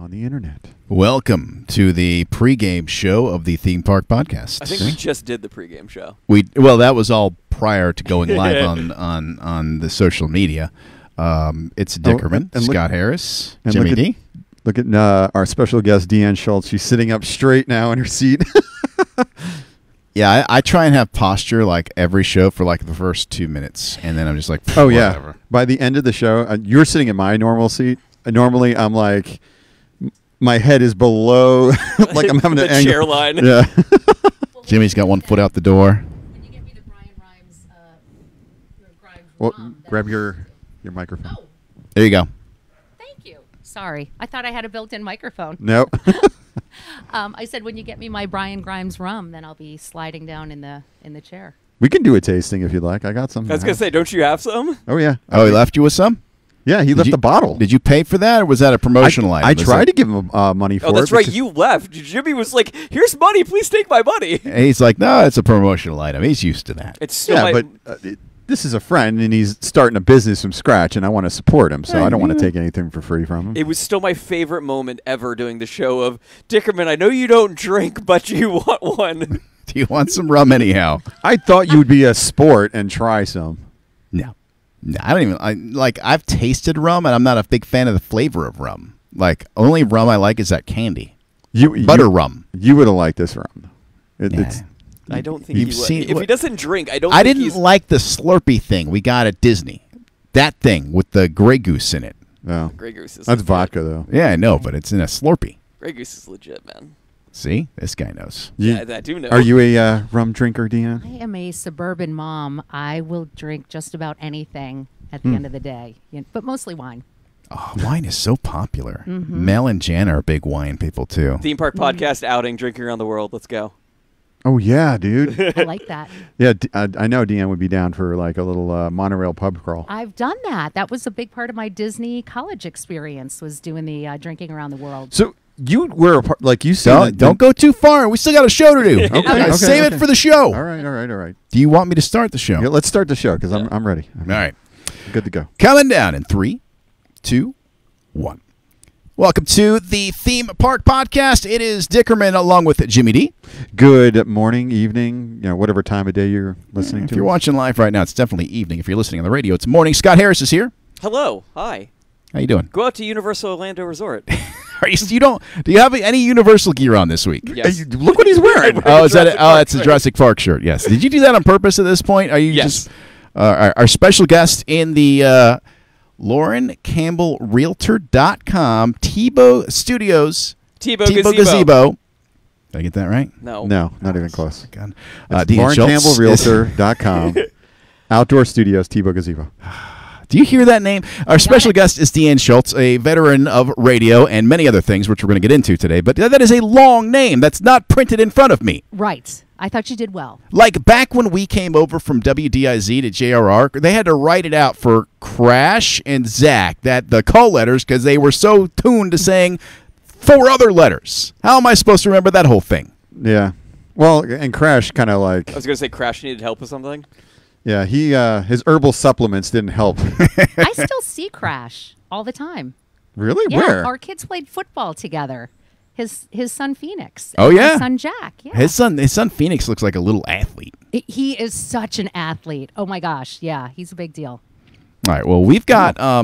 on the internet. Welcome to the pregame show of the Theme Park Podcast. I think we just did the pregame show. Well, that was all prior to going live on the social media. It's Dickerman, Scott Harris, Jimmy D. Look at our special guest, Deanne Schultz. She's sitting up straight now in her seat. Yeah, I try and have posture like every show for like the first 2 minutes, and then I'm just like, oh, whatever. Yeah. By the end of the show, you're sitting in my normal seat. Normally, I'm like, my head is below, like I'm having the an chair angle. line. Yeah. Jimmy's got one foot out the door. When you get me the Brian Rhymes, Well, rum, grab your microphone. Oh, There you go. thank you. Sorry, I thought I had a built-in microphone. Nope. I said when you get me my Brian Grimes rum, then I'll be sliding down in the chair. We can do a tasting if you'd like. I got some. I was going to say, don't you have some? Oh, yeah. Oh, he left you with some? Yeah, he left the bottle. Did you pay for that, or was that a promotional item? I tried to give him money for it. Oh, that's right. You left. Jimmy was like, here's money. Please take my money. And he's like, no, it's a promotional item. He's used to that. It's still Yeah, but this is a friend, and he's starting a business from scratch, and I want to support him, so I don't want to take anything for free from him. It was still my favorite moment ever doing the show of, Dickerman, I know you don't drink, but you want one. Do you want some rum anyhow? I thought you would be a sport and try some. No, I don't even. I've tasted rum, and I'm not a big fan of the flavor of rum. Like, only rum I like is that candy. Butter rum. You would have liked this rum. It's I don't think You've he would. seen- If he doesn't drink, I don't I think didn't like the Slurpee thing we got at Disney. That thing with the Grey Goose in it. oh. Grey Goose is That's legit. vodka, though. Yeah, I know, but it's in a Slurpee. Grey Goose is legit, man. See? This guy knows. Yeah, I do know. Are you a rum drinker, Deanne? I am a suburban mom. I will drink just about anything at the end of the day, but mostly wine. Oh, wine is so popular. Mel and Jan are big wine people, too. Theme Park Podcast outing, drinking around the world. Let's go. Oh, yeah, dude. I like that. Yeah, I know Deanne would be down for like a little monorail pub crawl. I've done that. That was a big part of my Disney college experience, was doing the drinking around the world. So you were a part, like you said. Don't go too far. We still got a show to do. Okay, Save it okay. for the show. All right. Do you want me to start the show? Yeah, let's start the show because I'm ready. All right. I'm good to go. Coming down in 3, 2, 1. Welcome to the Theme Park Podcast. It is Dickerman along with Jimmy D. Good morning, evening, whatever time of day you're listening If to. you're watching live right now, it's definitely evening. If you're listening on the radio, it's morning. Scott Harris is here. Hello. Hi. How you doing? Go out to Universal Orlando Resort. Do you have any Universal gear on this week? Yes. Hey, look what he's wearing. Oh, is that it? Jurassic Oh, Park that's a shirt. Jurassic Park shirt. Yes. Did you do that on purpose at this point? Are you Yes. just our special guest in the Lauren Campbell Realtor.com Tebow Studios Tebow Tebow Gazebo. Did I get that right? No. No, not even close. God. It's Deanne Schultz is- LaurenCampbellRealtor.com. Outdoor Studios, Tebow Gazebo. Do you hear that name? Our special guest is Deanne Schultz, a veteran of radio and many other things, which we're going to get into today. But that is a long name that's not printed in front of me. Right. I thought you did well. Like back when we came over from WDIZ to JRR, they had to write it out for Crash and Zach, the call letters, because they were so tuned to saying 4 other letters. How am I supposed to remember that whole thing? Yeah. Well, and Crash kind of like, I was going to say Crash needed help with something. yeah, his herbal supplements didn't help. I still see Crash all the time. Really? Yeah, Where? our kids played football together. His son Phoenix. Oh, and yeah? my son Jack. Yeah. His son Phoenix looks like a little athlete. He is such an athlete. Oh my gosh, yeah, he's a big deal. All right. Well, we've got a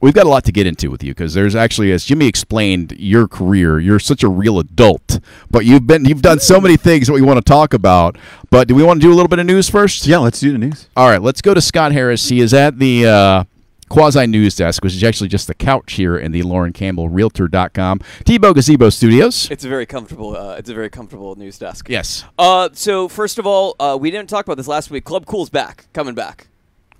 lot to get into with you because there's actually, as Jimmy explained, your career. You're such a real adult, but you've done so many things that we want to talk about. But do we want to do a little bit of news first? Yeah, let's do the news. All right. Let's go to Scott Harris. He is at the quasi-news desk, which is actually just the couch here in the Lauren Campbell Realtor.com Tebow Gazebo Studios. It's a very comfortable news desk. Yes. So first of all, we didn't talk about this last week. Club Cool's coming back.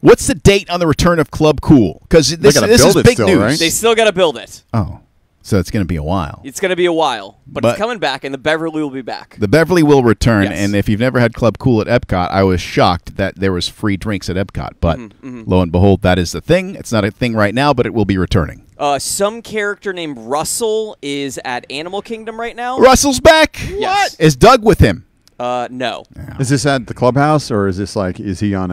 What's the date on the return of Club Cool? Because this gotta is build it big still, news. right? They still got to build it. Oh, so it's going to be a while. It's going to be a while, but But- it's coming back, and the Beverly will be back. The Beverly will return, Yes. and if you've never had Club Cool at Epcot, I was shocked that there was free drinks at Epcot. But lo and behold, that is the thing. It's not a thing right now, but it will be returning. Some character named Russell is at Animal Kingdom right now. Russell's back. Yes. Is Doug with him? No. Is this at the clubhouse, or is this like, is he on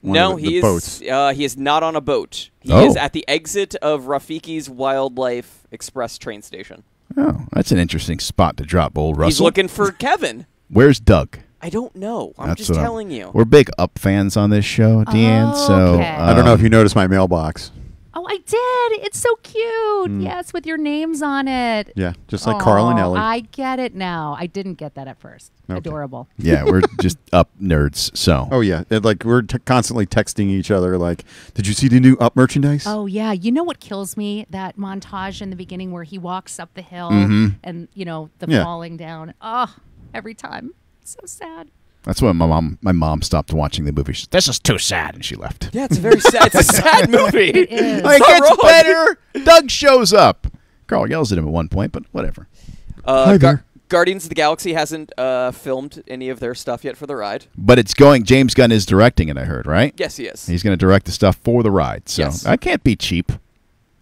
one No, of the he is. boats? He is not on a boat. He Oh. is at the exit of Rafiki's Wildlife Express train station. Oh, that's an interesting spot to drop, old Russell. He's looking for Kevin. Where's Doug? I don't know. I'm That's just what telling you. We're big Up fans on this show, Deanne. Oh, so okay. I don't know if you noticed my mailbox. Oh, I did. It's so cute. Yes, with your names on it. Yeah, just like Carl and Aw, Ellie. I get it now. I didn't get that at first. Okay. Adorable. Yeah, we're just Up nerds. So Oh yeah, like we're constantly texting each other. Like, did you see the new Up merchandise? Oh yeah, you know what kills me? That montage in the beginning where he walks up the hill and the Yeah. falling down. Oh, every time, so sad. that's when my mom stopped watching the movie. She said, "This is too sad," and she left. Yeah, it's very sad. It's a sad movie. It is. Like, it not gets wrong. better. Doug shows up. Carl yells at him at one point, but whatever. Hi there. Guardians of the Galaxy hasn't filmed any of their stuff yet for the ride. But it's going. James Gunn is directing it. I heard, right? Yes, he is. He's going to direct the stuff for the ride. So Yes. that can't be cheap,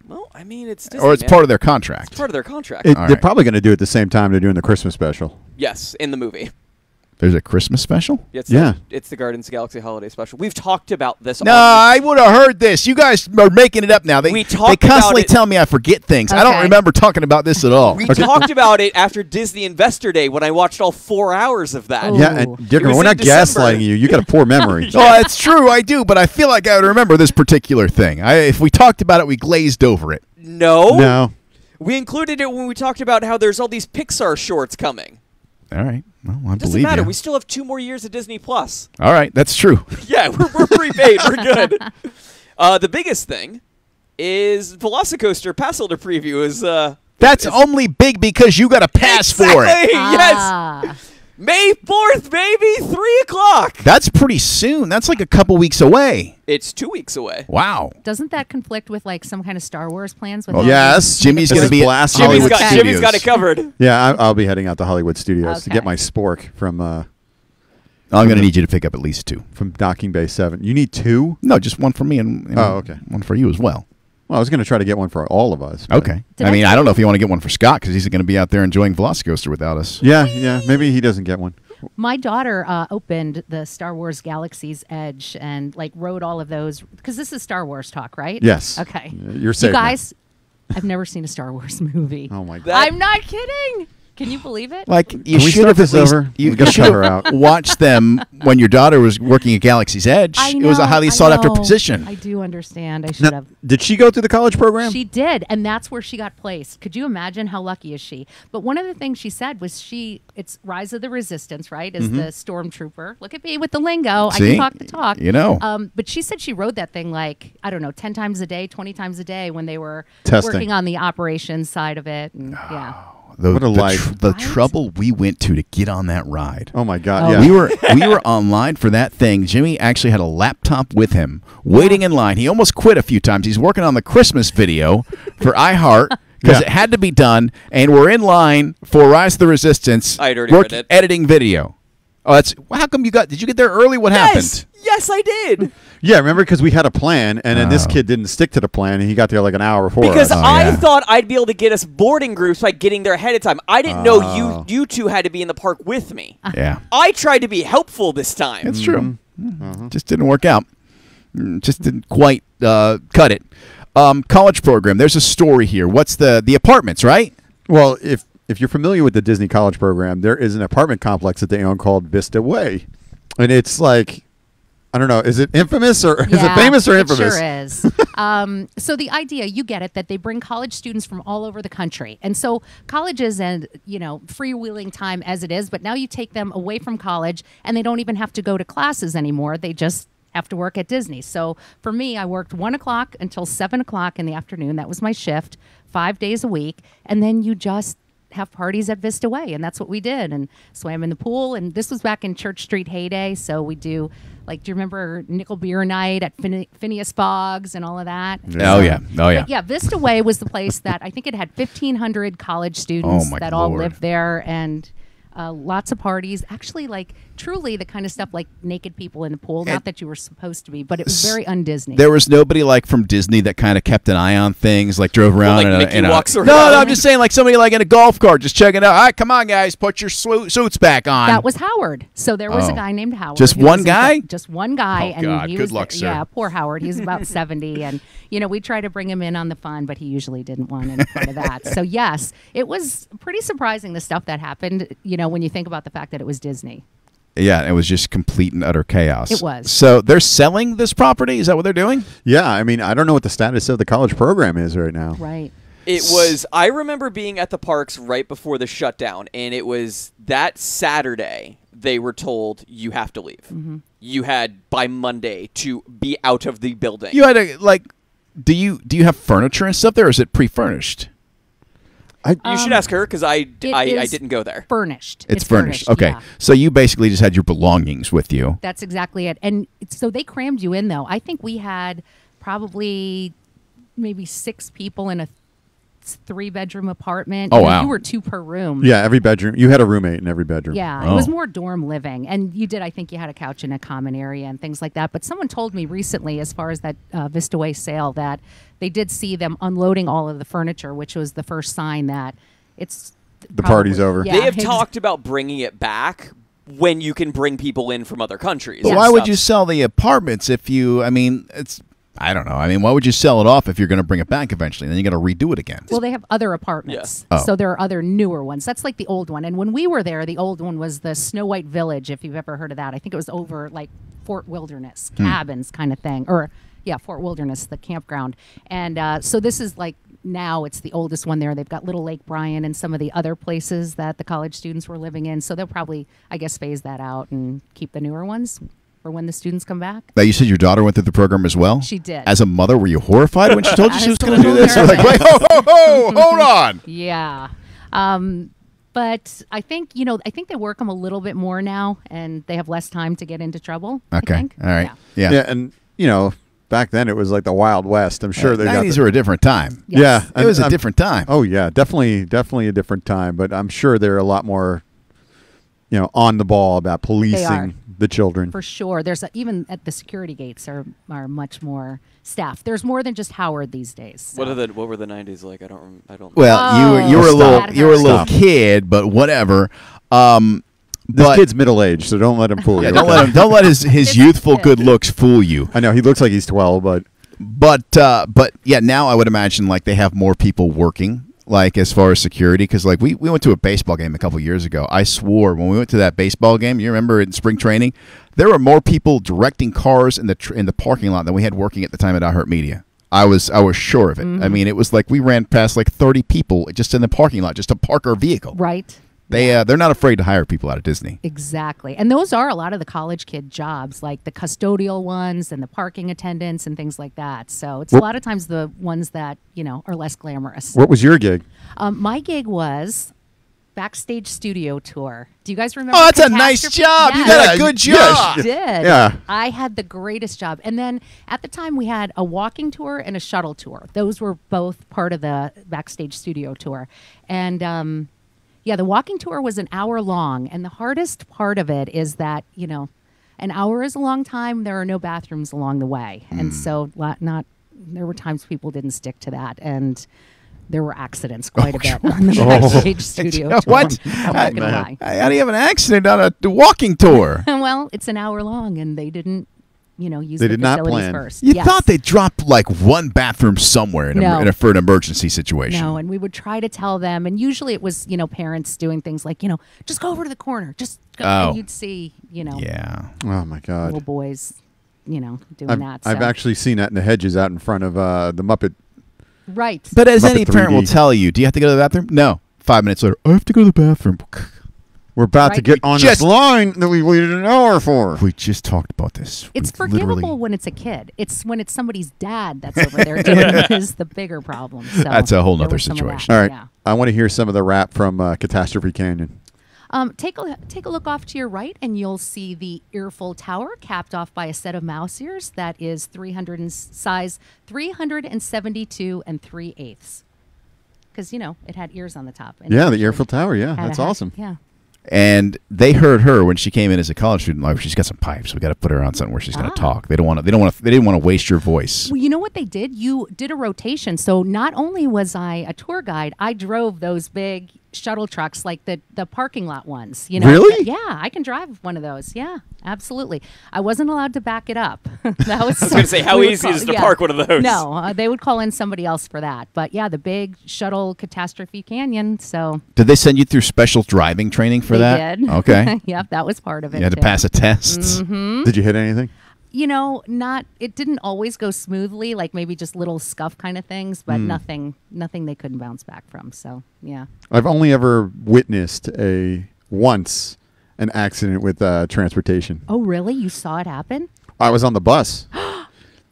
Well, I mean, it's Disney, or it's man. part of their contract. It's part of their contract. All They're right. probably going to do it at the same time they're doing the Christmas special. Yes, in the movie. There's a Christmas special. It's Yeah. it's the Guardians of the Galaxy holiday special. We've talked about this. No, on I would have heard this. You guys are making it up now. We They talked constantly about it- tell me I forget things. I don't Okay. remember talking about this at all. we talked about it after Disney Investor Day when I watched all 4 hours of that. Oh. Yeah, and It Dicker, was we're in not December. gaslighting you. You got a poor memory. Oh, it's true. I do, but I feel like I would remember this particular thing. If we talked about it, we glazed over it. No, No. we included it when we talked about how there's all these Pixar shorts coming. All right. Well, I Doesn't believe matter. you. We still have 2 more years of Disney Plus. All right, that's true. Yeah, we're prepaid. We're good. The biggest thing is Velocicoaster pass holder preview is That's only big because you got a pass for it. Exactly, Yes, Ah. May 4th, baby, 3:00. That's pretty soon. That's like a couple weeks away. It's 2 weeks away. Wow. Doesn't that conflict with like some kind of Star Wars plans? With Well, all yes. these- Jimmy's This going to is be at blast Hollywood Hollywood Studios. Jimmy's got it covered. Yeah, I'll be heading out to Hollywood Studios to Okay. get my spork from I'm going to need you to pick up at least 2. Docking Bay 7. You need 2? No, just one for me and Oh, okay. one for you as well. Well, I was going to try to get one for all of us. but- Okay. Did I I mean, tell I don't know if you want to get one for Scott because he's going to be out there enjoying Velocicoaster without us. Yeah. Maybe he doesn't get one. My daughter opened the Star Wars Galaxy's Edge and like wrote all of those because this is Star Wars talk, right? Yes. Okay. You're safe You now. guys, I've never seen a Star Wars movie. Oh, my God. That- I'm not kidding. Can you believe it? Like you Can we should start have this at least, over? You We gotta should cut her have out. watched them when your daughter was working at Galaxy's Edge. I It was a know, highly I sought after know. position. I do understand. I should Now, have. did she go through the college program? She did, and that's where she got placed. Could you imagine how lucky is she? But one of the things she said was it's Rise of the Resistance, right? As the stormtrooper. Look at me with the lingo. I See? can talk the talk. You know. But she said she rode that thing like, I don't know, 10 times a day, 20 times a day when they were Testing. working on the operations side of it. And yeah. What a life. The Right? trouble we went to get on that ride. Oh, my God. Oh. Yeah. We were online for that thing. Jimmy actually had a laptop with him, waiting in line. He almost quit a few times. He's working on the Christmas video for iHeart because Yeah. it had to be done, and we're in line for Rise of the Resistance. I had already read it. editing video. Oh, that's how come you got? Did you get there early? What happened? Yes, I did. Yeah, remember because we had a plan, and then this kid didn't stick to the plan, and he got there like an hour before Because us. I yeah. thought I'd be able to get us boarding groups by getting there ahead of time. I didn't know you two had to be in the park with me. Yeah, I tried to be helpful this time. it's true. Just didn't work out. Just didn't quite cut it. College program. There's a story here. What's the apartments, right? Well, if you're familiar with the Disney College program, there is an apartment complex that they own called Vista Way, and it's like, I don't know, is it infamous or is it Yeah, famous or it infamous? sure is. So the idea, you get it, that they bring college students from all over the country. And so colleges and, freewheeling time as it is, but now you take them away from college and they don't even have to go to classes anymore. They just have to work at Disney. So for me, I worked 1 o'clock until 7 o'clock in the afternoon. That was my shift, 5 days a week. And then you just have parties at Vista Way, and that's what we did, and swam in the pool. And this was back in Church Street heyday, so we do, like, do you remember Nickel Beer Night at Phineas Fogg's and all of that? Oh yeah. But yeah, Vista Way was the place that I think it had 1,500 college students Oh, my that all Lord. lived there, and lots of parties. Actually, like truly the kind of stuff like naked people in the pool. Not that you were supposed to be, but it was very un-Disney. There was nobody like from Disney that kind of kept an eye on things, like drove around like Mickey walks around. No, I'm just saying, like somebody like in a golf cart just checking out. All right, come on, guys, put your suits back on. That was Howard. So there was a guy named Howard. Just who one was guy? Just one guy. Oh, and God. he Good was luck, sir. Yeah, poor Howard. He's about 70. And, we tried to bring him in on the fun, but he usually didn't want any part of that. So, yes, it was pretty surprising the stuff that happened, when you think about the fact that it was Disney. Yeah, it was just complete and utter chaos. It was. So they're selling this property? Is that what they're doing? Yeah, I mean, I don't know what the status of the college program is right now. Right. It was, I remember being at the parks right before the shutdown, and it was that Saturday they were told you have to leave. Mm-hmm. You had by Monday to be out of the building. You had to, do you have furniture and stuff there, or is it pre-furnished? You should ask her because I is didn't go there. Furnished. It's furnished. Okay. yeah. So you basically just had your belongings with you. That's exactly it. And so they crammed you in, though. I think we had probably maybe 6 people in a 3-bedroom apartment. Oh, wow. You were 2 per room. Yeah, every bedroom. You had a roommate in every bedroom. Yeah, Oh. it was more dorm living. And I think you had a couch in a common area and things like that. But someone told me recently, as far as that Vista Way sale, that they did see them unloading all of the furniture, which was the first sign that it's The party's over. Yeah, They have talked about bringing it back when you can bring people in from other countries. But and why would stuff. you sell the apartments if you, I don't know. I mean, why would you sell it off if you're going to bring it back eventually? Then you got to redo it again. Well, they have other apartments. Yeah. Oh. So there are other newer ones. That's like the old one. And when we were there, the old one was the Snow White Village, if you've ever heard of that. I think it was over like Fort Wilderness, cabins kind of thing. Or, yeah, Fort Wilderness, the campground. And so this is like now it's the oldest one there. They've got Little Lake Bryan and some of the other places that the college students were living in. So they'll probably, I guess, phase that out and keep the newer ones for when the students come back. Now, you said your daughter went through the program as well? She did. As a mother, were you horrified when she told you she was I going to do was this? a You're little like, wait, hold on. Yeah. But I think, I think they work them a little bit more now, and they have less time to get into trouble. Okay. I think. All right. Yeah. Yeah. And, back then it was like the Wild West. I'm sure they got 90s were a different time. Yes. Yeah. It was a different time. Oh, yeah. Definitely a different time. But I'm sure they're a lot more, on the ball about policing the children. For sure. There's even at the security gates are much more staff. There's more than just Howard these days. So. What were the 90s like? I don't. Well, Oh, you were a little that you were a little hurts. kid, but whatever. This But kid's middle aged, so don't let him fool yeah, you. don't let his youthful kid. good looks fool you. I know he looks like he's 12, but But yeah, now I would imagine like they have more people working, like as far as security, because like we went to a baseball game a couple years ago. I swore when we went to that baseball game, you remember in spring training, there were more people directing cars in the parking lot than we had working at the time at iHeartMedia. I was sure of it. I mean, it was like we ran past like 30 people just in the parking lot just to park our vehicle. Right. They're not afraid to hire people out of Disney. Exactly. And those are a lot of the college kid jobs, like the custodial ones and the parking attendants and things like that. So it's a lot of times the ones that, are less glamorous. what was your gig? My gig was backstage studio tour. Do you guys remember? Oh, that's a nice Catastrophe? job. You Yes. got a Yeah, good yes. job. I did. Yeah. I had the greatest job. And then at the time we had a walking tour and a shuttle tour. Those were both part of the backstage studio tour. And the walking tour was an hour long. And the hardest part of it is that, an hour is a long time. There are no bathrooms along the way. And so there were times people didn't stick to that. And there were accidents quite a bit on the backstage studio tour. What? I'm not going to lie. How do you have an accident on a walking tour? Well, it's an hour long, and they didn't, use They the did not facilities plan. first. You Yes. thought they dropped like one bathroom somewhere No. for an emergency situation. No, and we would try to tell them, and usually it was, parents doing things like, just go over to the corner, just go, Oh. and you'd see, Yeah. Oh, my God. little boys, doing I've, that. I've so. actually seen that in the hedges out in front of the Muppet. Right. But as Muppet any parent will 3D. tell you, do you have to go to the bathroom? No. 5 minutes later, I have to go to the bathroom. We're about to Right. get on Just- this line that we waited an hour for. We just talked about this. It's We forgivable literally- when it's a kid. It's when it's somebody's dad that's over there doing it is the bigger problem. So That's a whole there nother was some of that. situation. All right. Yeah. I want to hear some of the rap from Catastrophe Canyon. Take a look off to your right, and you'll see the Earful Tower capped off by a set of mouse ears that is size 372 3/8. Because it had ears on the top. And Yeah, the actually Earful Tower. Yeah, had a that's hat. awesome. Yeah. And they heard her when she came in as a college student. Like, she's got some pipes. We got to put her on something where she's going to talk. They didn't want to waste your voice. Well, you know what they did? You did a rotation. So not only was I a tour guide, I drove those big shuttle trucks, like the parking lot ones. You know? Really? Yeah, I can drive one of those. Yeah, absolutely. I wasn't allowed to back it up. That was I was going to say, how easy is it to park one of those? No, they would call in somebody else for that. But yeah, the big shuttle catastrophe canyon. So Did they send you through special driving training for they that? did. Okay. Yep, that was part of it. You had to too. pass a test. Did you hit anything? You know, it didn't always go smoothly, like maybe just little scuff kind of things, but nothing they couldn't bounce back from. So, yeah. I've only ever witnessed once an accident with transportation. Oh, really? You saw it happen? I was on the bus.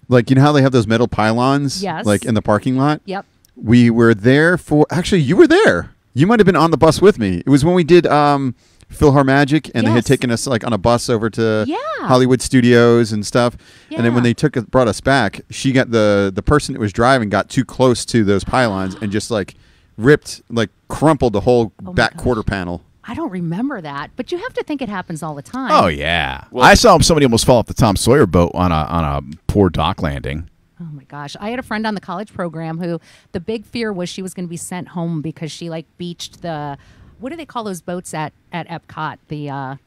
Like, you know how they have those metal pylons? Yes. Like in the parking lot? Yep. We were there actually, you were there. You might have been on the bus with me. It was when we did PhilharMagic, and they had Yes. taken us like on a bus over to Yeah. Hollywood Studios and stuff. And then when Yeah. they brought us back, she got the person that was driving got too close to those pylons and just like crumpled the whole Oh my back gosh. quarter panel. I don't remember that, but you have to think it happens all the time. Oh yeah. Well- I saw somebody almost fall off the Tom Sawyer boat on a poor dock landing. Oh my gosh. I had a friend on the college program who the big fear was she was going to be sent home because she like beached what do they call those boats at Epcot?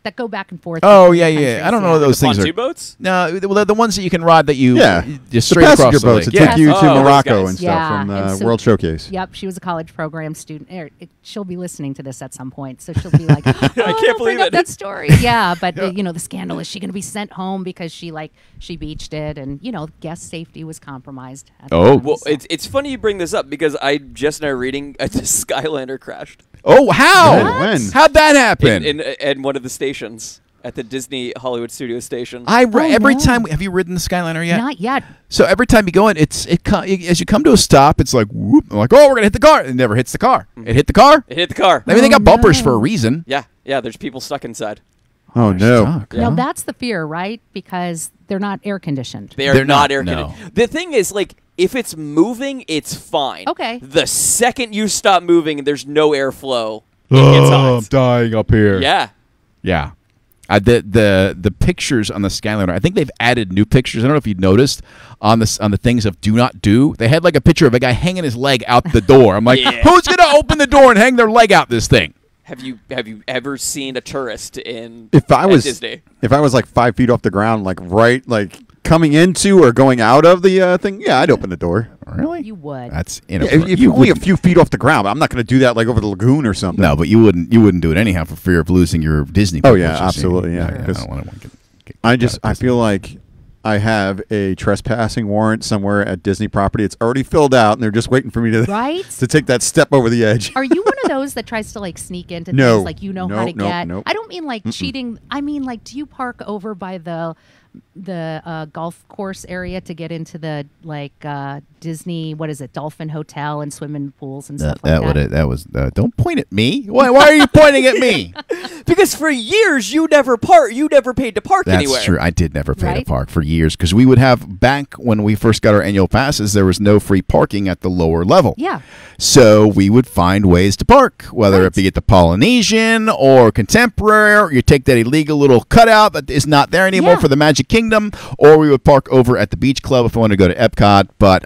That go back and forth. Oh between yeah, countries. yeah. I don't know what those things are. Pontoon boats? No, well, they're the ones that you can ride that you Yeah. just The straight across passenger the boats lake. that Yeah. take you to Oh, those Morocco guys. and stuff Yeah, from the and so- World Showcase. Yep, she was a college program student. She'll be listening to this at some point, so she'll be like, "Oh, can't don't believe bring up it." that story." Yeah, but the scandal is she going to be sent home because she beached it, and guest safety was compromised. At the Oh. time, Well, so. it's funny you bring this up because I just now reading the Skyliner crashed Oh, how? What? When? How'd that happen? in one of the stations at the Disney Hollywood Studio station. Every no. time. Have you ridden the Skyliner yet? Not yet. So every time you go in, as you come to a stop, it's like whoop. I'm like, oh, we're gonna hit the car. It never hits the car. It hit the car. It hit the car. I mean, they got bumpers no. for a reason. Yeah, there's people stuck inside. Oh, no. Stuck, Now huh? that's the fear, right? Because they're not air conditioned. They're They're not, air no. conditioned. The thing is, like, if it's moving, it's fine. Okay. The second you stop moving and there's no airflow, it gets I'm hot. dying up here. Yeah. Yeah. The pictures on the Skyliner, I think they've added new pictures. I don't know if you noticed on the things of do not do. They had like a picture of a guy hanging his leg out the door. I'm like, Yeah. who's gonna open the door and hang their leg out this thing? Have you ever seen a tourist at If I was Disney? like 5 feet off the ground, like coming into or going out of the thing, yeah, I'd open the door. Really? You would. That's Yeah, inappropriate. if you're only a few feet off the ground, I'm not going to do that like over the lagoon or something. No, but you wouldn't do it anyhow for fear of losing your Disney. Oh, yeah, privileges. absolutely, yeah, I 'cause don't want to get I feel like I have a trespassing warrant somewhere at Disney property. It's already filled out, and they're just waiting for me to Right? to take that step over the edge. Are you one of those that tries to like sneak into No. things like how Nope, to nope, get? nope. I don't mean like cheating. I mean like, do you park over by the golf course area to get into the Disney? What is it? Dolphin Hotel and swimming pools and stuff like that. That was. Don't point at me. Why are you pointing at me? Because for years you never paid to park That's anywhere. true. I did never pay to Right? park for years because we would have back when we first got our annual passes. There was no free parking at the lower level. Yeah. So we would find ways to park, whether it Right. be at the Polynesian or Contemporary, or you take that illegal little cutout that is not there anymore Yeah. for the Magic Kingdom, or we would park over at the Beach Club if we wanted to go to Epcot. But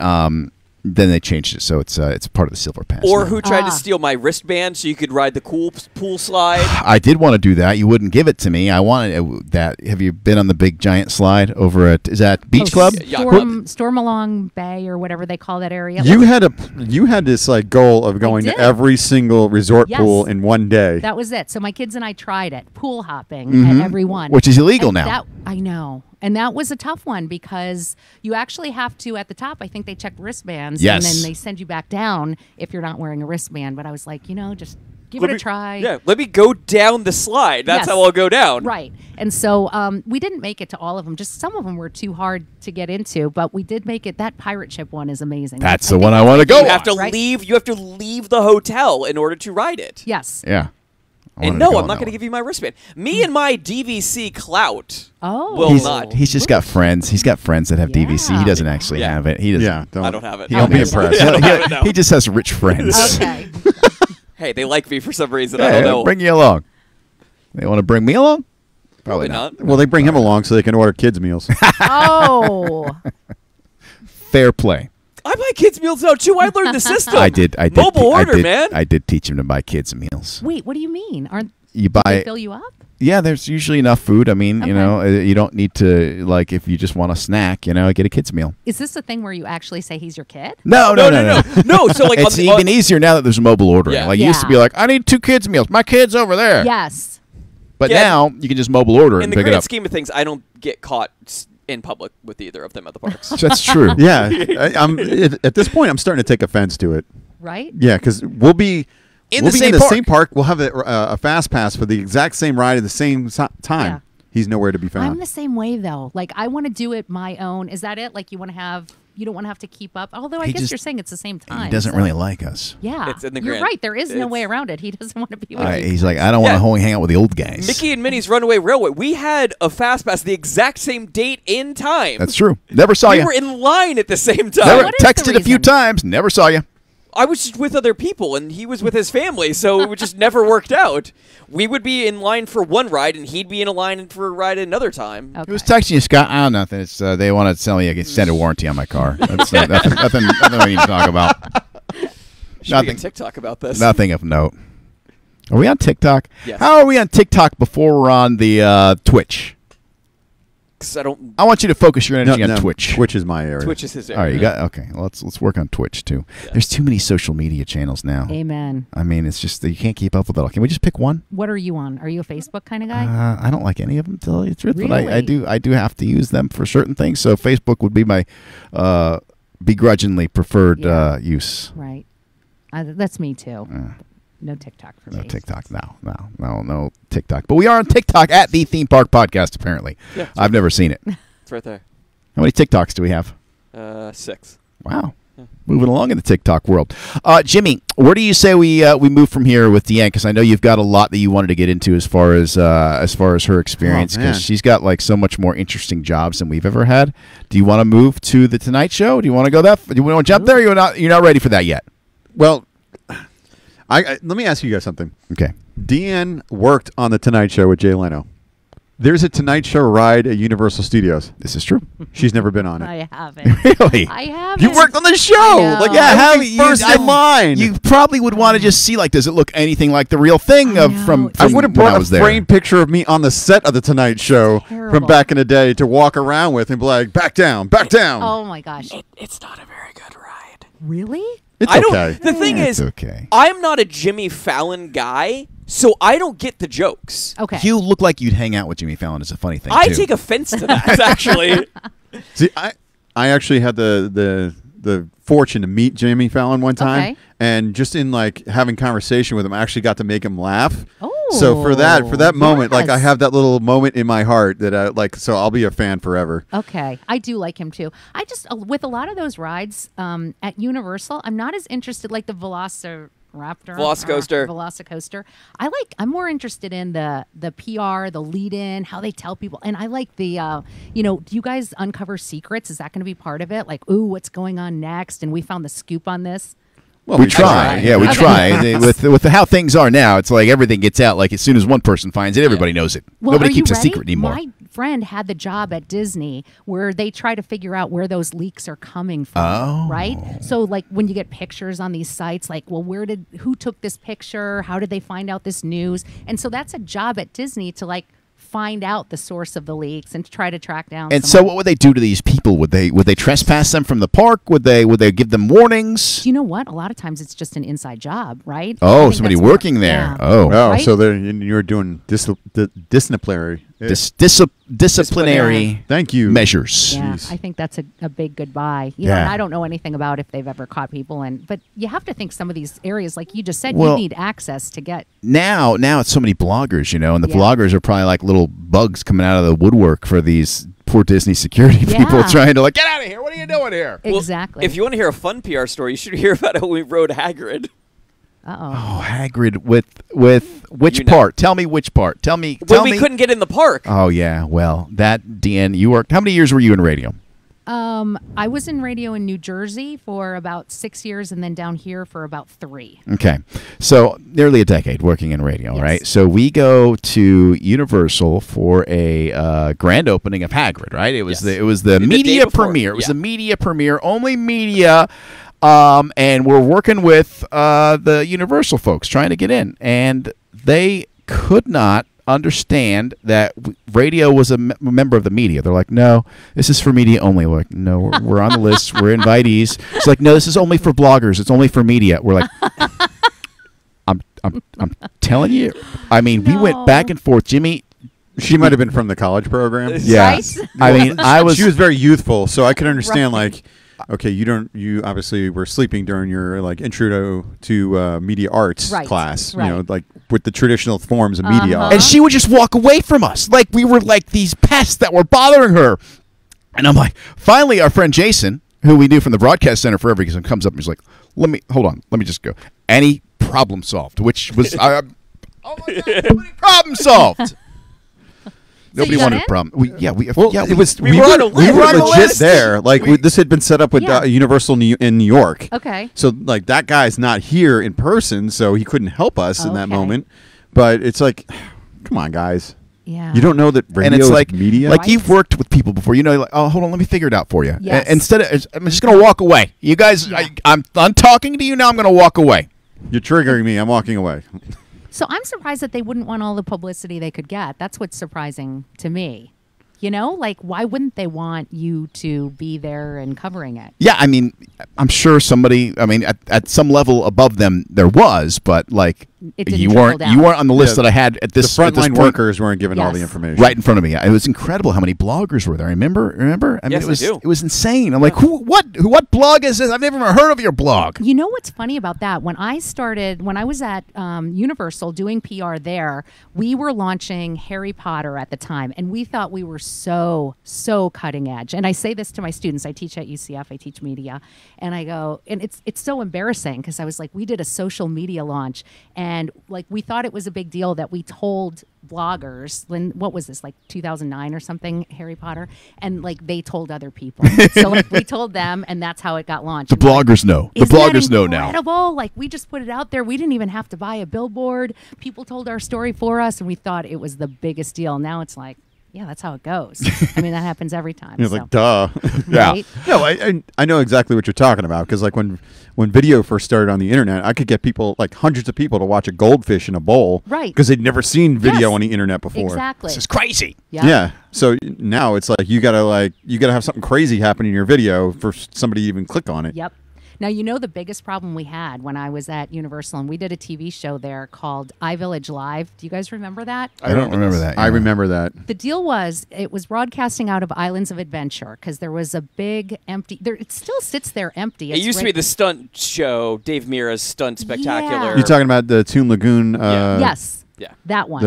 then they changed it, so it's part of the Silver Pass. Or now. who tried to Ah. steal my wristband so you could ride the cool pool slide? I did want to do that. You wouldn't give it to me. I wanted that. Have you been on the big giant slide over at Beach Club? Yeah. Storm along Bay or whatever they call that area. You had this like goal of going to did. every single resort Yes. pool in one day. That was it. So my kids and I tried it, pool hopping Mm-hmm. at every one. Which is illegal And now. I know. And that was a tough one because you actually have to, at the top, I think they check wristbands. Yes. And then they send you back down if you're not wearing a wristband. But I was like, just give it a try. Yeah, let me go down the slide. That's Yes. how I'll go down. Right. And so we didn't make it to all of them. Just some of them were too hard to get into. But we did make it. That pirate ship one is amazing. That's the one I want to go You have to on. Right. leave. You have to leave the hotel in order to ride it. Yes. Yeah. I And wanted no, go I'm on not that going to one. give you my wristband. Me and my DVC clout. Oh. Will not. He's just got friends. He's got friends that have Yeah. DVC. He doesn't actually Yeah. have it. He doesn't. Yeah, I don't have it. He'll be be impressed. Yeah, I don't have it now. He just has rich friends. Okay. Hey, they like me for some reason. I Hey, don't know. bring you along. They want to bring me along? Probably not. Well, they bring him along so they can order kids' meals. Oh. Fair play. I buy kids meals now too. I learned the system. I did. Mobile order, man. I did teach him to buy kids meals. Wait, what do you mean? You They buy. fill you up? Yeah, there's usually enough food. I mean, Okay. you know, you don't need to, like, if you just want a snack, you know, get a kid's meal. Is this a thing where you actually say he's your kid? No. No, so like It's even easier now that there's mobile ordering. Yeah. Like, you used to be like, I need 2 kids' meals. My kid's over there. Yes. But Yeah. now you can just mobile order it in and the pick it grand up. scheme of things, I don't get caught in public with either of them at the parks. That's true. Yeah, at this point, I'm starting to take offense to it. Right? Yeah, because we'll be In we'll the be same in the park. same park. We'll have a fast pass for the exact same ride at the same time. Yeah. He's nowhere to be I'm found. the same way though. Like I want to do it my own. Is that it? Like you don't want to have to keep up. Although I He guess just- you're saying it's the same time. He doesn't so- really like us. Yeah. It's in the You're grand- right. There is no it's- way around it. He doesn't want to be with you. He's like, I don't want Yeah. to only hang out with the old guys. Mickey and Minnie's Runaway Railway. We had a fast pass the exact same date in time. That's true. Never saw we you. were in line at the same time. Never What is the texted a few reason? times. Never saw you. I was just with other people, and he was with his family, so it just never worked out. We would be in line for one ride, and he'd be in a line for a ride another time. Okay. He was texting you, Scott. Oh, nothing. It's they want to sell me an extended warranty on my car. That's nothing we need to talk about. Should Nothing. make a TikTok about this. Nothing of note. Are we on TikTok? Yes. How are we on TikTok before we're on the Twitch? 'Cause I don't. I want you to focus your energy on Twitch. Twitch is my area. Twitch is his All area. right, you got okay. Well, let's work on Twitch too. Yeah. There's too many social media channels now. Amen. I mean, it's just that you can't keep up with it all. Can we just pick one? What are you on? Are you a Facebook kind of guy? I don't like any of them, to tell you the truth. But Really? I do have to use them for certain things. So Facebook would be my begrudgingly preferred Yeah. use. Right. That's me too. No TikTok for No me. TikTok. No TikTok. But we are on TikTok at the Theme Park Podcast. Apparently, Yeah. I've never seen it. It's right there. How many TikToks do we have? 6. Wow. Moving along in the TikTok world. Jimmy, where do you say we move from here with Deanne? Because I know you've got a lot that you wanted to get into as far as her experience. Oh, man. Because she's got like so much more interesting jobs than we've ever had. Do you want to move to the Tonight Show? Do you want to go that? Do you want to jump there? Or you're not ready for that yet. Well, I let me ask you guys something. Okay. Deanne worked on the Tonight Show with Jay Leno. There's a Tonight Show ride at Universal Studios. This is true. She's never been on it. I haven't. Really? I haven't. You worked on the show. know. Like, Yeah, I how would be first in line. You probably would want to just see, like, does it look anything like the real thing I of know. from I would have when brought I was a there? framed picture of me on the set of the Tonight Show from terrible. back in the day to walk around with and be like, back down, back down. Oh my gosh. It's not a very good ride. Really? It's I don't. okay. The thing It's is, okay. I'm not a Jimmy Fallon guy, so I don't get the jokes. Okay. You look like you'd hang out with Jimmy Fallon is a funny thing, I too. take offense to that, actually. See, I actually had the fortune to meet Jamie Fallon one time, Okay. and just in like having conversation with him, I actually got to make him laugh. Oh. So for that moment, like I yes. have that little moment in my heart that I like. So I'll be a fan forever. Okay, I do like him too. I just with a lot of those rides at Universal, I'm not as interested like the Velocicoaster. I'm more interested in the PR, the lead in, how they tell people, and I like the do you guys uncover secrets? Is that going to be part of it? Like, ooh, what's going on next? And we found the scoop on this. Well, We try. try. Yeah, we Okay. try. with how things are now, it's like everything gets out. Like as soon as one person finds it, everybody knows it. Well, Nobody are you keeps a ready? secret anymore. My friend had the job at Disney where they try to figure out where those leaks are coming from. Oh. Right? So like when you get pictures on these sites, like, well, who took this picture? How did they find out this news? And so that's a job at Disney to like find out the source of the leaks and to try to track down. And so, what would they do to these people? Would they trespass them from the park? Would they give them warnings? Do you know what? A lot of times it's just an inside job, right? I Oh, think somebody that's more- working there. yeah. Oh, Oh, Right? so you're doing disciplinary. disciplinary Thank you. measures. Yeah, Jeez. I think that's a big goodbye. You know, Yeah. and I don't know anything about if they've ever caught people, but you have to think some of these areas, like you just said, Well- you need access to get. Now it's so many bloggers, and the Yeah. bloggers are probably like little bugs coming out of the woodwork for these poor Disney security people Yeah. trying to like get out of here. What are you doing here? Well, Exactly. If you want to hear a fun PR story, you should hear about how we rode Hagrid. Uh-oh. Oh, Hagrid with which You know. part? Tell me which part. Tell me. When we couldn't get in the park. Oh yeah, well that Deanne, you worked. How many years were you in radio? I was in radio in New Jersey for about 6 years, and then down here for about 3. Okay. So nearly a decade working in radio, Yes. right? So we go to Universal for a grand opening of Hagrid, right? It was Yes. the The day media before, premiere. It was yeah. the media premiere, only media. And we're working with the Universal folks trying to get in, and they could not understand that radio was a member of the media. They're like, no, this is for media only. We're like, no, we're on the list. We're invitees. It's like, no, this is only for bloggers. It's only for media. We're like, I'm telling you. I mean, we went back and forth. Jimmy. She might have been from the college program. Yeah. Right? I mean, I was. She was very youthful, so I could understand Right. like, okay, you obviously were sleeping during your like intro to media arts Right, class, right. you know, like with the traditional forms of media Uh-huh. art. And she would just walk away from us. Like we were like these pests that were bothering her. And I'm like, finally, our friend Jason, who we knew from the broadcast center forever, comes up and he's like, let me just go. Any problem solved, which was, oh my God, nobody problem solved. Nobody you got wanted in? a problem. It was we were on a we list. were We were on a legit list. there. Like this had been set up with Yeah. Universal in New York. Okay. So like that guy's not here in person, so he couldn't help us in that Okay. moment. But it's like, come on, guys. Yeah. You don't know that radio And it's is like media. like Right. you've worked with people before. You know, like, oh, hold on, let me figure it out for you. Yes. Instead of, I'm just going to walk away. You guys, Yeah. I'm talking to you now. I'm going to walk away. You're triggering me. I'm walking away. So I'm surprised that they wouldn't want all the publicity they could get. That's what's surprising to me. You know, like why wouldn't they want you to be there and covering it? Yeah, I mean, I'm sure somebody. I mean, at some level above them, there was, but like It didn't you trickle weren't down. on the list Yeah, that I had at this the at this frontline point, workers weren't given all the Yes. information. right in front of me. It was incredible how many bloggers were there. Remember? I mean, Yes, it was I do. it was insane. I'm like, what blog is this? I've never even heard of your blog. You know what's funny about that? When I was at Universal doing PR there, we were launching Harry Potter at the time, and we thought we were so cutting edge. And I say this to my students. I teach at UCF. I teach media, and I go, and it's so embarrassing because I was like, we did a social media launch, and like we thought it was a big deal that we told bloggers, what was this, like 2009 or something, Harry Potter, and like they told other people. So like we told them, and that's how it got launched. The And we're like, bloggers know. The isn't that bloggers know now. incredible? Like we just put it out there. We didn't even have to buy a billboard. People told our story for us, and we thought it was the biggest deal. Now it's like, yeah, that's how it goes. I mean, that happens every time. You're so. like, duh. Yeah. Right? No, I know exactly what you're talking about because like when video first started on the internet, I could get people like hundreds of people to watch a goldfish in a bowl, Right. Because they'd never seen video Yes. on the internet before. Exactly. This is crazy. Yeah. So now it's like you gotta have something crazy happen in your video for somebody to even click on it. Yep. Now, you know the biggest problem we had when I was at Universal, and we did a TV show there called iVillage Live. Do you guys remember that? I don't remember that. I yeah. remember that. The deal was it was broadcasting out of Islands of Adventure because there was a big empty. It still sits there empty. It used to be the stunt show, Dave Mira's Stunt Spectacular. Yeah. You're talking about the Toon Lagoon. Yes. Yeah. That one.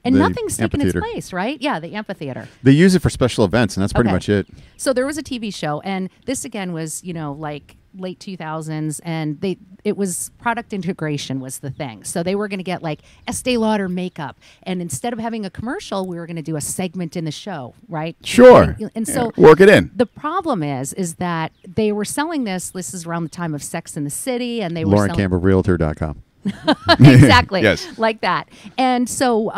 And nothing's taken its amphitheater. place, right? Yeah, the amphitheater. They use it for special events, and that's pretty Okay. much it. So there was a TV show, and this again was, like late 2000s, and it was product integration was the thing. So they were going to get like Estee Lauder makeup, and instead of having a commercial, we were going to do a segment in the show, right? Sure. And so Work it in. the problem is that they were selling this. This is around the time of Sex in the City, and they were selling LaurenCampbellRealtor.com. exactly Yes. like that. And so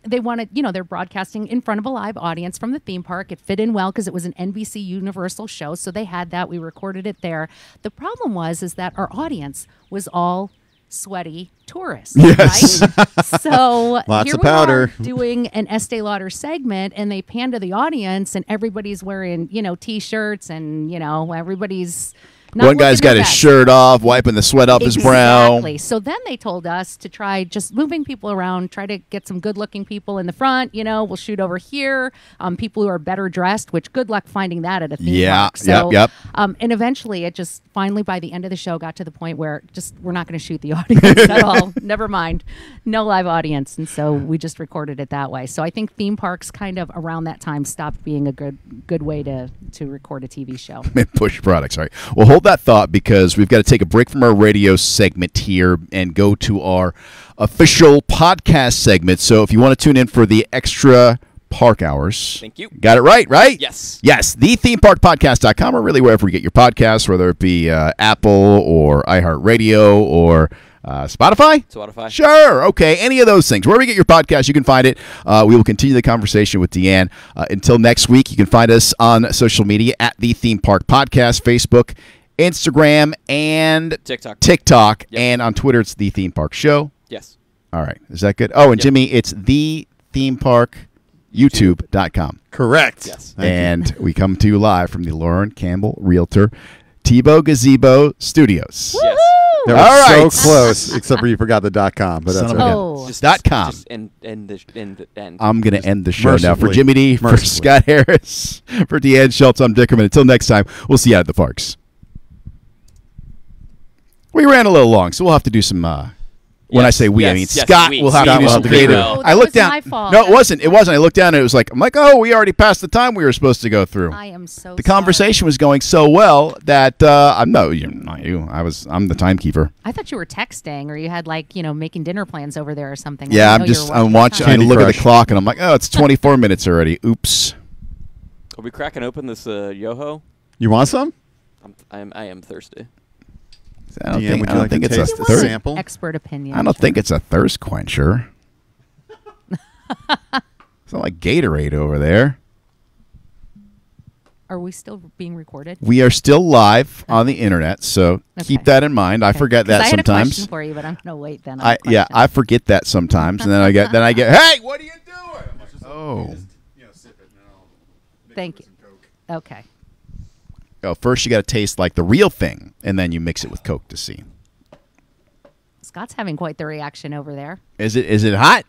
they wanted, they're broadcasting in front of a live audience from the theme park. It fit in well because it was an NBC Universal show, so they had that. We recorded it there. The problem was that our audience was all sweaty tourists. Yes. Right? So Lots here of we powder. are doing an Estee Lauder segment, and they pan to the audience, and everybody's wearing T-shirts, and everybody's. Not One guy's looking got their his best. shirt off, wiping the sweat off his brow. Exactly. So then they told us to try just moving people around, try to get some good-looking people in the front. We'll shoot over here. People who are better dressed, which good luck finding that at a theme Yeah, park. So, yep. And eventually, it just finally by the end of the show got to the point where we're not going to shoot the audience at all. Never mind, no live audience, and so we just recorded it that way. So I think theme parks kind of around that time stopped being a good way to record a TV show. Push products. All right. Well, hold that thought because we've got to take a break from our radio segment here and go to our official podcast segment. So if you want to tune in for the extra Park Hours. Thank you. Got it right? Yes. Yes, thethemeparkpodcast.com, or really wherever you get your podcasts, whether it be Apple or iHeartRadio or Spotify? Spotify. Sure. Okay. Any of those things. Wherever you get your podcast, you can find it. We will continue the conversation with Deanne. Until next week, you can find us on social media at The Theme Park Podcast, Facebook, Instagram, and TikTok. Yep. And on Twitter, it's The Theme Park Show. Yes. All right. Is that good? Oh, and Jimmy, it's The Theme Park YouTube.com. Correct. Yes. And we come to you live from the Lauren Campbell Realtor Tebow Gazebo Studios. Yes. That was All right. so close, except for you forgot the .com, but that's Son of a okay. gun. Oh. .com. Just end the end. I'm going to end the show now. For mercifully. Jimmy D, for Mercifully. Scott Harris, for Deanne Schultz, I'm Dickerman. Until next time, we'll see you out at the parks. We ran a little long, so we'll have to do some... When I say we, I mean Scott will have to do some creative. Oh, I that looked was down. my fault. No, it wasn't. It wasn't. I looked down and it was like, I'm like, oh, we already passed the time we were supposed to go through. I am so The conversation was going so well that I'm no, you're not you. I'm the timekeeper. I thought you were texting, or you had making dinner plans over there or something. Yeah, I didn't know you were I'm watching. I time. Candy look at Crush. the clock and I'm like, oh, it's 24 minutes already. Oops. Are we cracking open this Yoho? You want some? I am thirsty. I don't Deanne, think, would I you don't like think to it's taste a the thirst. sample? Expert opinion. I don't think it's a thirst quencher. It's not like Gatorade over there. Are we still being recorded? We are still live on the internet, so keep Okay. that in mind. I Okay. forget 'Cause that I had a sometimes. question for you, but I'm gonna wait then. on the Yeah, question. I forget that sometimes, and then I get hey, what are you doing? Oh. Thank you. Okay. Oh, first you got to taste like the real thing, and then you mix it with Coke to see. Scott's having quite the reaction over there. Is it hot?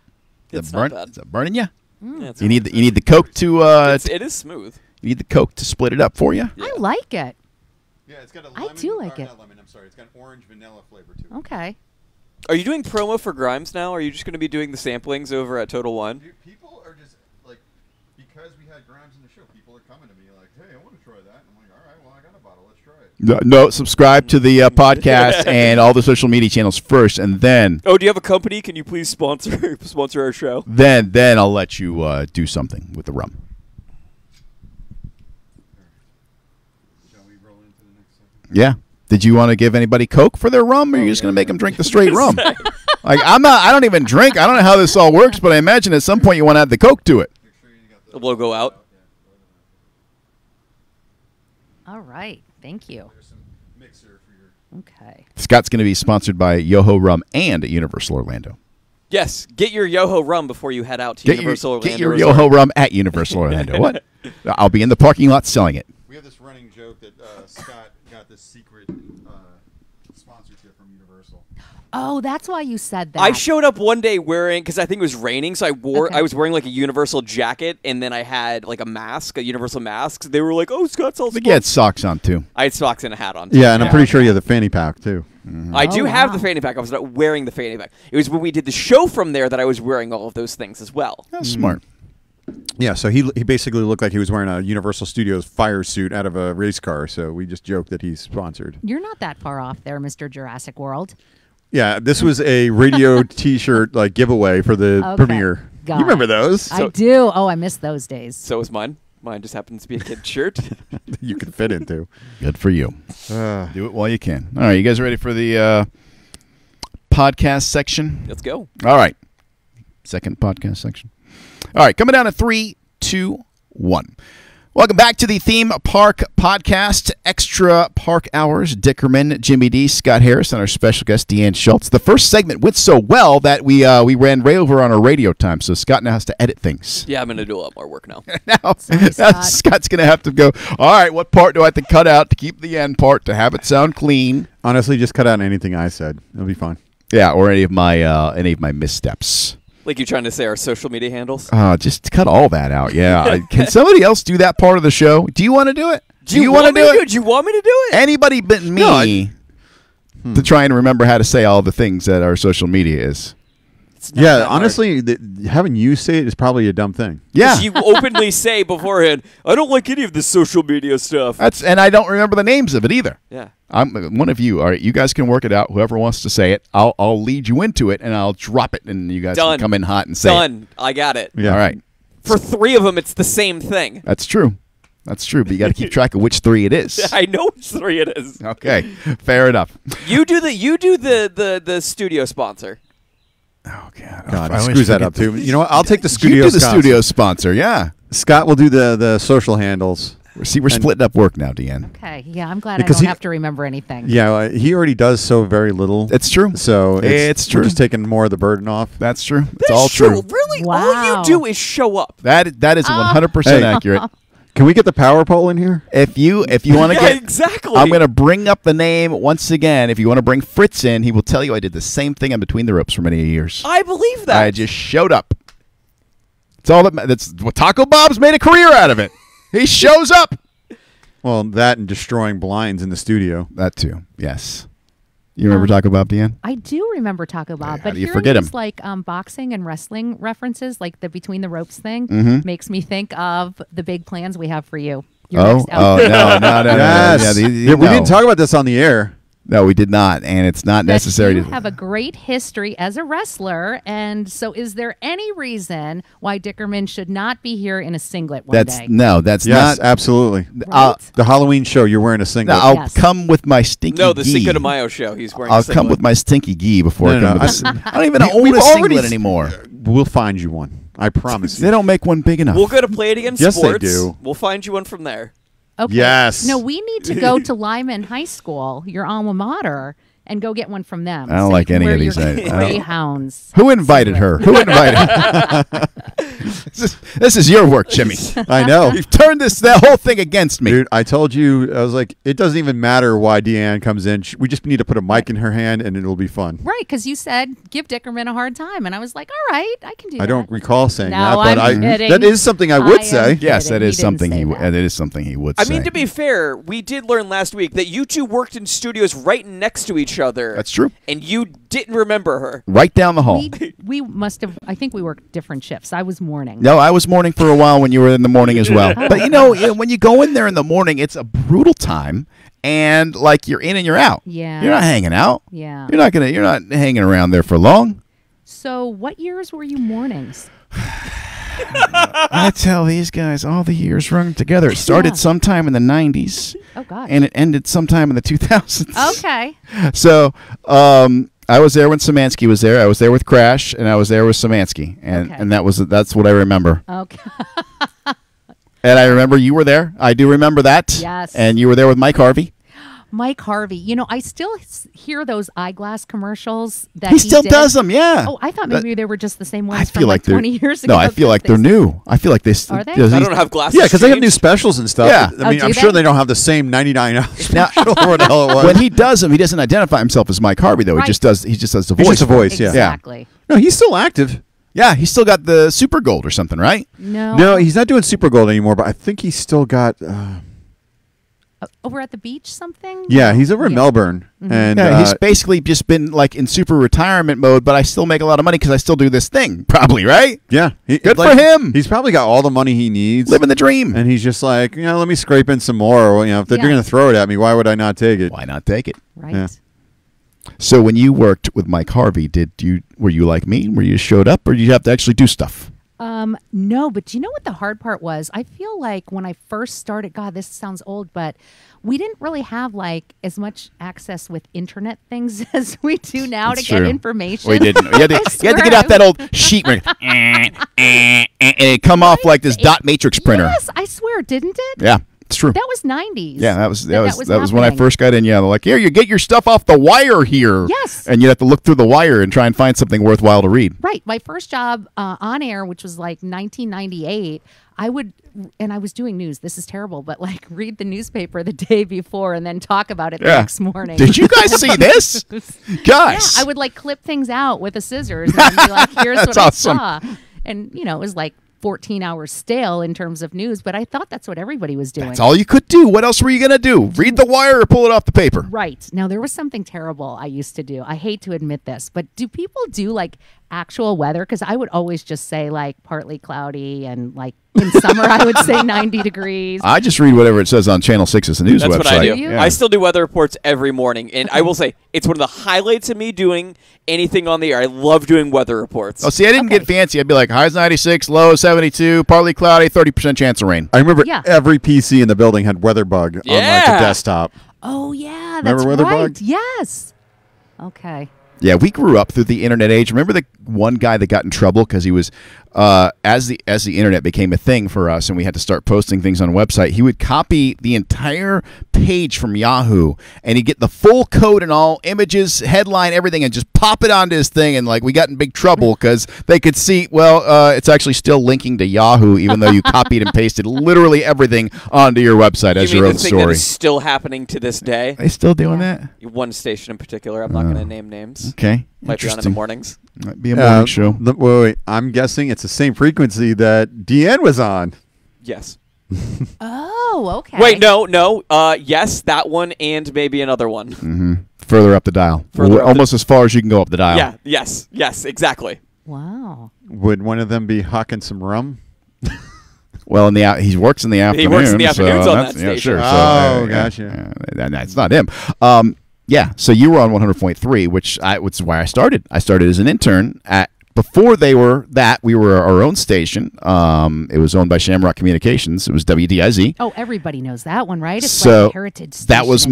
It's not bad. Is it burning you? Yeah, it's You need the Coke to it is smooth. you need the Coke to split it up for you. Yeah. I like it. Yeah, it's got a I lemon. do like it. Not lemon, I'm sorry. It's got orange vanilla flavor to it. Okay. Are you doing promo for Grimes now? Or are you just going to be doing the samplings over at Total One? Dude, people are just like, because we had Grimes in the show, people are coming to me like, hey, I want to try that. And I'm like, all right, well, I got a bottle. Let's try it. No, subscribe to the podcast and all the social media channels first, and then Oh, do you have a company? Can you please sponsor sponsor our show? then I'll let you do something with the rum. Shall we roll into the next segment? Yeah. Did you want to give anybody Coke for their rum, or are you just going to make them drink the straight rum? Like I don't even drink. I don't know how this all works, but I imagine at some point you want to add the Coke to it. Make sure you got the The logo out. All right. Thank you. There's some mixer for your. Okay. Scott's going to be sponsored by Yoho Rum and Universal Orlando. Yes, get your Yoho rum before you head out to Universal Orlando. Get your Resort. Yoho Rum at Universal Orlando. What? I'll be in the parking lot selling it. We have this running joke that Scott got this secret sponsorship from Universal. Oh, that's why you said that. I showed up one day wearing, because I think it was raining, so Okay. I was wearing like a Universal jacket, and then I had like a mask, a Universal mask. They were like, "Oh, Scott's all." I think he had socks on too. I had socks and a hat on. Yeah, and I'm pretty sure you have the fanny pack too. I do Oh, have wow. the fanny pack. I was not wearing the fanny pack. It was when we did the show from there that I was wearing all of those things as well. That's smart. Yeah, so he basically looked like he was wearing a Universal Studios fire suit out of a race car. So we just joked that he's sponsored. You're not that far off there, Mr. Jurassic World. Yeah, this was a radio T-shirt like giveaway for the Okay. premiere. Got You remember it. those? I do. Oh, I miss those days. So is mine. Mine just happens to be a kid shirt. You could fit into. Good for you. Do it while you can. All right, you guys ready for the podcast section? Let's go. All right. Second podcast section. All right, coming down to 3, 2, 1. Welcome back to the Theme Park Podcast, Extra Park Hours. Dickerman, Jimmy D, Scott Harris, and our special guest, Deanne Schultz. The first segment went so well that we ran right over on our radio time, so Scott now has to edit things. Yeah, I'm going to do a lot more work now. Now Scott. Scott's going to have to go, all right, what part do I have to cut out to keep the end part to have it sound clean? Honestly, just cut out anything I said. It'll be fine. Yeah, or any of my missteps. Like you're trying to say our social media handles? Just cut all that out. Yeah. Can somebody else do that part of the show? Do you want to do it? Do you wanna want me to do it? Do you want me to do it? Anybody but me to try and remember how to say all the things that our social media is. It's not Yeah, that hard. honestly, having you say it is probably a dumb thing. Yeah. You openly say beforehand, I don't like any of this social media stuff. And I don't remember the names of it either. Yeah. I'm one of you. All right, you guys can work it out. Whoever wants to say it, I'll lead you into it, and I'll drop it, and you guys Done. can come in hot and say it. Done. I got it. Yeah. All right. For 3 of them, it's the same thing. That's true. That's true, but you got to keep track of which 3 it is. I know which 3 it is. Okay, fair enough. You do the studio sponsor. Oh God, God, I he always screws that forget up too. You know what? I'll take the studio. You do the sponsor. studio sponsor, yeah. Scott will do the social handles. See, we're splitting up work now, Deanne. Okay, yeah, I'm glad Because I don't he- have to remember anything. Yeah, he already does so very little. It's true. So It's true. We're just taking more of the burden off. That's true. It's This all show, true. Really, all Wow. you do is show up. That is 100% Hey. accurate. Can we get the power pole in here? If you want to Yeah, get, exactly. I'm going to bring up the name once again. If you want to bring Fritz in, he will tell you I did the same thing on Between the Ropes for many years. I believe that. I just showed up. It's all that's what Taco Bob's made a career out of it. He shows up. Well, that and destroying blinds in the studio. That too. Yes. You remember Taco Bob, Deanne? I do remember Taco Bob, How but do you hearing forget these him? like boxing and wrestling references, like the Between the Ropes thing, Mhm. makes me think of the big plans we have for you. Your Oh, next no, outfit. no. Yes. Yeah, We didn't talk about this on the air. No, we did not, and it's not That necessary you to have a great history as a wrestler, and so is there any reason why Dickerman should not be here in a singlet one day? That's Yes, not. absolutely. Right? The Halloween show, you're wearing a singlet. I'll Yes. come with my stinky no, the gi. Cinco de Mayo show. He's wearing. I'll a come singlet. with my stinky gi before I No, come no, to this. I don't even We- own we've a already singlet s- anymore. We'll find you one. I promise They you. don't make one big enough. We'll go to Play It Again Yes, they Sports. do. We'll find you one from there. Okay. Yes. No, we need to go to Lyman High School, your alma mater, and go get one from them. I don't so like you can any wear of these. your I don't- Greyhounds. Who invited her? Who invited? This is your work, Jimmy. I know. You've turned that whole thing against me. Dude, I told you, I was like, it doesn't even matter why Deanne comes in. We just need to put a mic in her hand and it'll be fun. Right, because you said give Dickerman a hard time, and I was like, all right, I can do that. I don't recall saying No, that, but I'm kidding. that is something I would I am say. kidding. Yes, that He is didn't something say he. that. That is something he would I say. mean, to be fair, we did learn last week that you two worked in studios right next to each other. That's true. And you didn't remember her. Right down the hall. We must have. I think we worked different shifts. I was morning. No, I was morning for a while when you were in the morning as well. But when you go in there in the morning, it's a brutal time, and like you're in and you're out. Yeah. You're not hanging out. Yeah. You're not hanging around there for long. So, what years were you mornings? I tell these guys all the years run together. It started Yeah. sometime in the 90s, Oh God. and it ended sometime in the 2000s. Okay. So I was there when Szymanski was there. I was there with Crash, and I was there with Szymanski, and Okay. and that's what I remember. Okay. And I remember you were there. I do remember that. Yes. And you were there with Mike Harvey. Mike Harvey. You know, I still hear those eyeglass commercials that He still did. does them. Yeah. Oh, I thought maybe they were just the same ones I from feel like they're 20 years ago. No, I feel like they're new. I feel like they. Are they? does I he- don't have glasses. Yeah, because they have new changed. specials and stuff. Yeah. I mean, do I'm sure they? they don't have the same 99 Now- special or what the hell it was. When he does them, he doesn't identify himself as Mike Harvey though. Right. He just does the He's voice. just a voice, yeah. Exactly. No, he's still active. Yeah, he's still got the Super Gold or something, right? No. No, he's not doing Super Gold anymore, but I think he's still got. Over at the beach, something. Yeah, he's over in Yeah. Melbourne, and Yeah, he's basically just been like in super retirement mode, but I still make a lot of money because I still do this thing, probably, right? yeah, Good for him. He's probably got all the money he needs, Living the dream. and he's just like, let me scrape in some more. Or, if they're Yeah. going to throw it at me, why would I not take it? Why not take it? Right. Yeah. So when you worked with Mike Harvey, were you like me, where you just showed up, or did you have to actually do stuff? No, but do you know what the hard part was? I feel like when I first started, God, this sounds old, but we didn't really have like as much access with internet things as we do now That's to get true. information. We didn't. You had to swear get out I that old sheet where and it come off like this dot matrix printer. Yes, I swear, didn't it? Yeah, it's true. That was 90s. Yeah, that was when I happening. first got in. Yeah, they're like, here, you get your stuff off the wire here. Yes. And you have to look through the wire and try and find something worthwhile to read. Right. My first job on air, which was like 1998, I was doing news. This is terrible, but like read the newspaper the day before and then talk about it the Yeah. next morning. Did you guys see this? Guys. Yeah, I would like clip things out with a scissors and be like, here's That's what awesome. I saw. And, it was like 14 hours stale in terms of news, but I thought that's what everybody was doing. That's all you could do. What else were you going to do? Read the wire or pull it off the paper? Right. Now, there was something terrible I used to do. I hate to admit this, but do people do like actual weather, because I would always just say like partly cloudy, and like in summer I would say 90 degrees. I just read whatever it says on Channel 6's news That's website. what I do. Yeah. I still do weather reports every morning, and I will say it's one of the highlights of me doing anything on the air. I love doing weather reports. Oh, see, I didn't get fancy. I'd be like, highs 96, low 72, partly cloudy, 30% chance of rain. I remember Yeah. every PC in the building had WeatherBug on like the Yeah. desktop. Oh yeah, that's Remember right. WeatherBug? Yes. Okay. Yeah, we grew up through the internet age. Remember the one guy that got in trouble because he was, as the internet became a thing for us and we had to start posting things on a website, he would copy the entire page from Yahoo and he'd get the full code and all images, headline, everything, and just pop it onto his thing. And like we got in big trouble because they could see, well, it's actually still linking to Yahoo, even though you copied and pasted literally everything onto your website as you your mean own the thing that story. is still happening to this day? They still doing that? One station in particular. I'm not going to name names. Okay, Might be on in the interesting. mornings. Might be a morning show. Wait, I'm guessing it's the same frequency that Deanne was on. Yes. Oh, okay. Wait, no. Yes, that one and maybe another one. Further up the dial. Further up Almost as far as you can go up the dial. Yeah. Yes. Exactly. Wow. Would one of them be hawking some rum? Well, he works in the afternoon. works in the afternoons on that's- that yeah, station. sure. Oh, gotcha. That's not him. Yeah, so you were on 100.3, which is why I started. I started as an intern before they were that. We were our own station. It was owned by Shamrock Communications. It was WDIZ. Oh, everybody knows that one, right? It's So like a heritage station. that was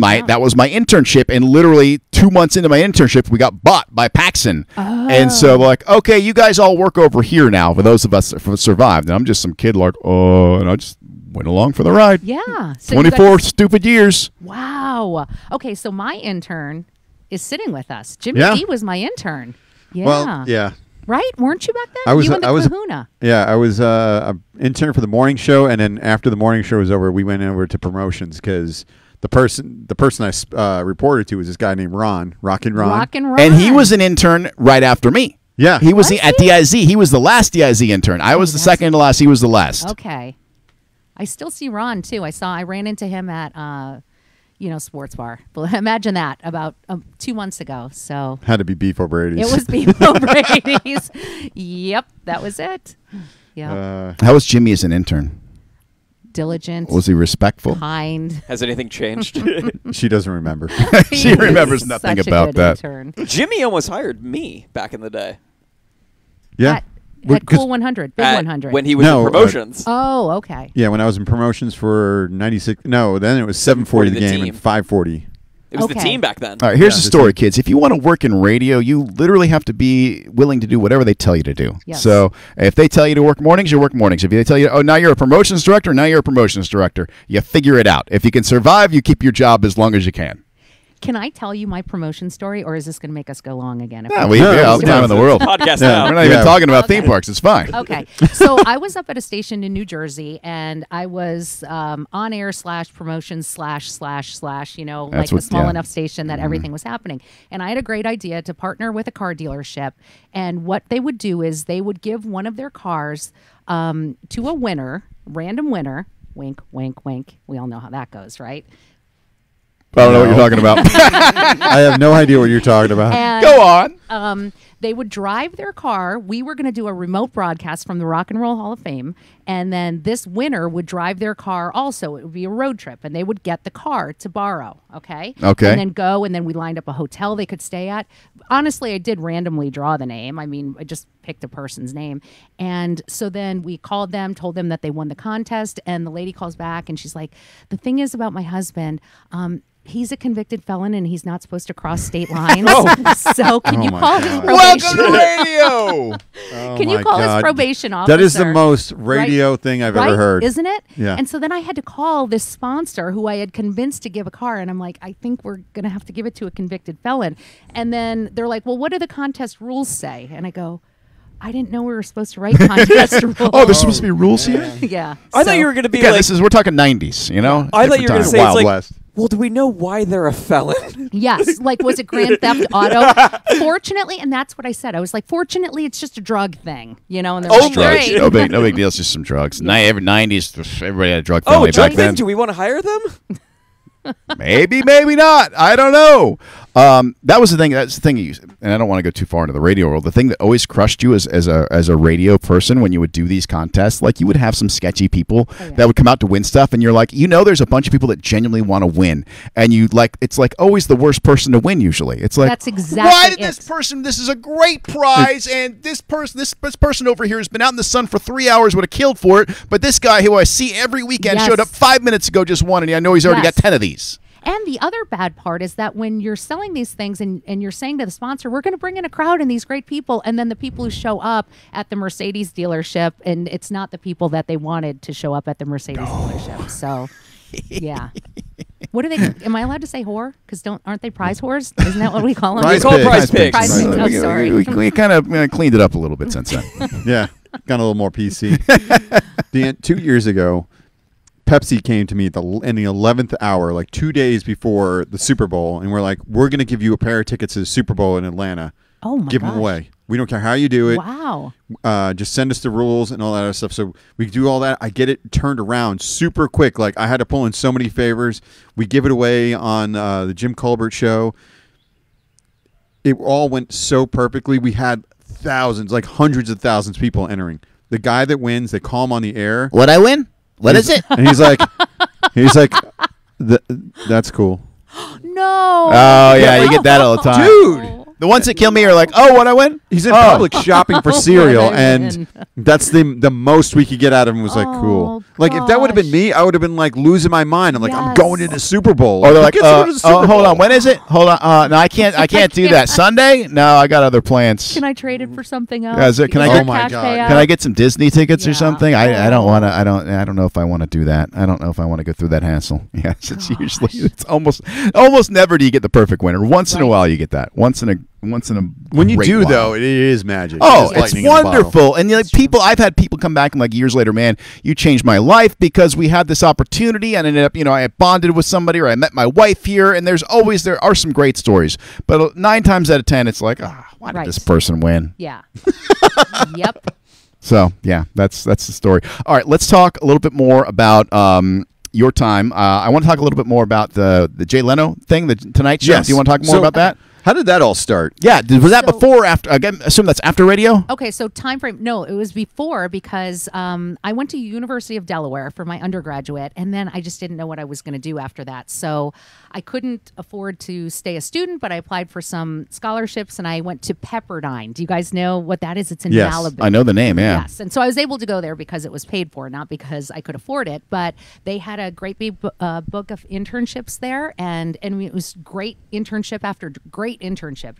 my internship, and literally 2 months into my internship, we got bought by Paxson, and so we're like, okay, you guys all work over here now. For those of us that survived, and I'm just some kid like, and I just went along for the ride. Yeah. So you 24 guys- stupid years. Wow. Okay, so my intern is sitting with us. Jimmy Yeah. D was my intern. Yeah. Well, yeah. Right? Weren't you back then? I was- You and the I was- kahuna. Yeah, I was an intern for the morning show, and then after the morning show was over, we went over to promotions because the person I reported to was this guy named Ron, Rockin' Ron. Rock and roll. And he was an intern right after me. Yeah. He was Was at he? DIZ. He was the last DIZ intern. I was the that's- second to last. He was the last. Okay. I still see Ron too. I ran into him at sports bar. Well, imagine that about 2 months ago. So Had to be Beef O'Brady's. it was Bevo Brady's. Yep, that was it. Yeah. How was Jimmy as an intern? Diligent, Was he respectful? kind. Has anything changed? She doesn't remember. She He remembers was nothing such a about good that. intern. Jimmy almost hired me back in the day. Yeah. At Cool 100, Big At- 100. When he was No, in promotions. Oh, okay. Yeah, when I was in promotions for 96. No, then it was 740 the the game team. and 540. It was the Okay. team back then. All right, here's Yeah, the the story, same. kids. If you want to work in radio, you literally have to be willing to do whatever they tell you to do. Yes. So if they tell you to work mornings, you work mornings. If they tell you, oh, now you're a promotions director, now you're a promotions director. You figure it out. If you can survive, you keep your job as long as you can. Can I tell you my promotion story, or is this going to make us go long again? Yeah, No, all the time in the world. Podcast Yeah. now. We're not even Yeah. talking about Okay. theme parks. It's fine. Okay. So I was up at a station in New Jersey, and I was on air / promotions / like That's a what- small yeah. enough station that everything was happening. And I had a great idea to partner with a car dealership. And what they would do is they would give one of their cars to a winner, random winner. Wink, wink, wink. We all know how that goes, right? I don't know what you're talking about. I have no idea what you're talking about. And Go on. they would drive their car. We were going to do a remote broadcast from the Rock and Roll Hall of Fame. And then this winner would drive their car also. It would be a road trip. And they would get the car to borrow. Okay. Okay. And then go. And then we lined up a hotel they could stay at. Honestly, I did randomly draw the name. I mean, I just picked a person's name. And so then we called them, told them that they won the contest. And the lady calls back and she's like, the thing is about my husband, he's a convicted felon and he's not supposed to cross state lines. So can you my call his God. probation? Welcome to radio. Can you my call his God. probation officer? That is the most radio thing I've right? ever heard. Isn't it? Yeah. And so then I had to call this sponsor who I had convinced to give a car. And I'm like, I think we're going to have to give it to a convicted felon. And then they're like, well, what do the contest rules say? And I go, I didn't know we were supposed to write contest rules. Oh, there's supposed to be rules here? Yeah. I So- thought you were going to be Yeah, like, we're talking 90s, you know? I thought you were going to Different say, time. it's Wild like, West. well, do we know why they're a felon? Yes, like was it Grand Theft Auto? Fortunately, and that's what I said. I was like, fortunately, it's just a drug thing, you know. And they're like, Drugs. great. No big deal. It's just some drugs. Every 90s, everybody had a drug Oh, family drug back then. thing? Do we want to hire them? Maybe, maybe not. I don't know. That was the thing. That's the thing. And I don't want to go too far into the radio world. The thing that always crushed you as a radio person when you would do these contests, like you would have some sketchy people that would come out to win stuff, and you're like, there's a bunch of people that genuinely want to win, and it's like always the worst person to win. Usually, it's like, that's exactly why did this person? This is a great prize, and this person over here has been out in the sun for 3 hours, would have killed for it, but this guy who I see every weekend showed up 5 minutes ago, just won, and I know he's already got 10 of these. And the other bad part is that when you're selling these things and you're saying to the sponsor, we're going to bring in a crowd and these great people, and then the people who show up at the Mercedes dealership, and it's not the people that they wanted to show up at the Mercedes dealership. So, yeah. What do they? Am I allowed to say whore? Because aren't they prize whores? Isn't that what we call them? We call prize pigs. Prize pigs. Oh, sorry. We kind of cleaned it up a little bit since then. Yeah, got a little more PC. Deanne, 2 years ago, Pepsi came to me in the 11th hour, like 2 days before the Super Bowl, and we're like, we're going to give you a pair of tickets to the Super Bowl in Atlanta. Oh, my Give them away. We don't care how you do it. Wow. Just send us the rules and all that other stuff. So we do all that. I get it turned around super quick. Like, I had to pull in so many favors. We give it away on the Jim Colbert show. It all went so perfectly. We had thousands, like hundreds of thousands of people entering. The guy that wins, they call him on the air. What I win? What is it? And he's like, that's cool. No. Oh, yeah, you get that all the time. Dude. The ones that kill me are like, oh, what I win? He's in public shopping for cereal, and that's the most we could get out of him was like, cool. Like, if that would have been me, I would have been like losing my mind. I'm like, I'm going to the Super Bowl. Or they're like, Super hold Bowl? on, when is it? Hold on, no, I can't do that. Sunday? No, I got other plans. Can I trade it for something else? Yeah, is it- can I Is get- there Oh my cash God. payout? Can I get some Disney tickets or Yeah. something? I don't want to. I don't know if I want to do that. I don't know if I want to go through that hassle. Yes, it's usually almost never do you get the perfect winner. Once in a while you get that. Once in a When you great do while. though, it is magic. Oh, It is it's lightning in a bottle. wonderful. And like people, I've had people come back and like years later, man, you changed my life because we had this opportunity and ended up, I bonded with somebody or I met my wife here. And there are some great stories, but 9 times out of 10, it's like, why did this person win? Yeah. Yep. So yeah, that's the story. All right, let's talk a little bit more about your time. I want to talk a little bit more about the Jay Leno thing, the Tonight Show. Yes. Do you want to talk more So, about that? How did that all start? Yeah, was that So- before or after? Again, assume that's after radio? Okay, so time frame. No, it was before because I went to University of Delaware for my undergraduate, and then I just didn't know what I was going to do after that. So I couldn't afford to stay a student, but I applied for some scholarships, and I went to Pepperdine. Do you guys know what that is? It's in Yes. Malibu. I know the name, yeah. Yes, and so I was able to go there because it was paid for, not because I could afford it. But they had a great big book of internships there, and it was great internship after great internship.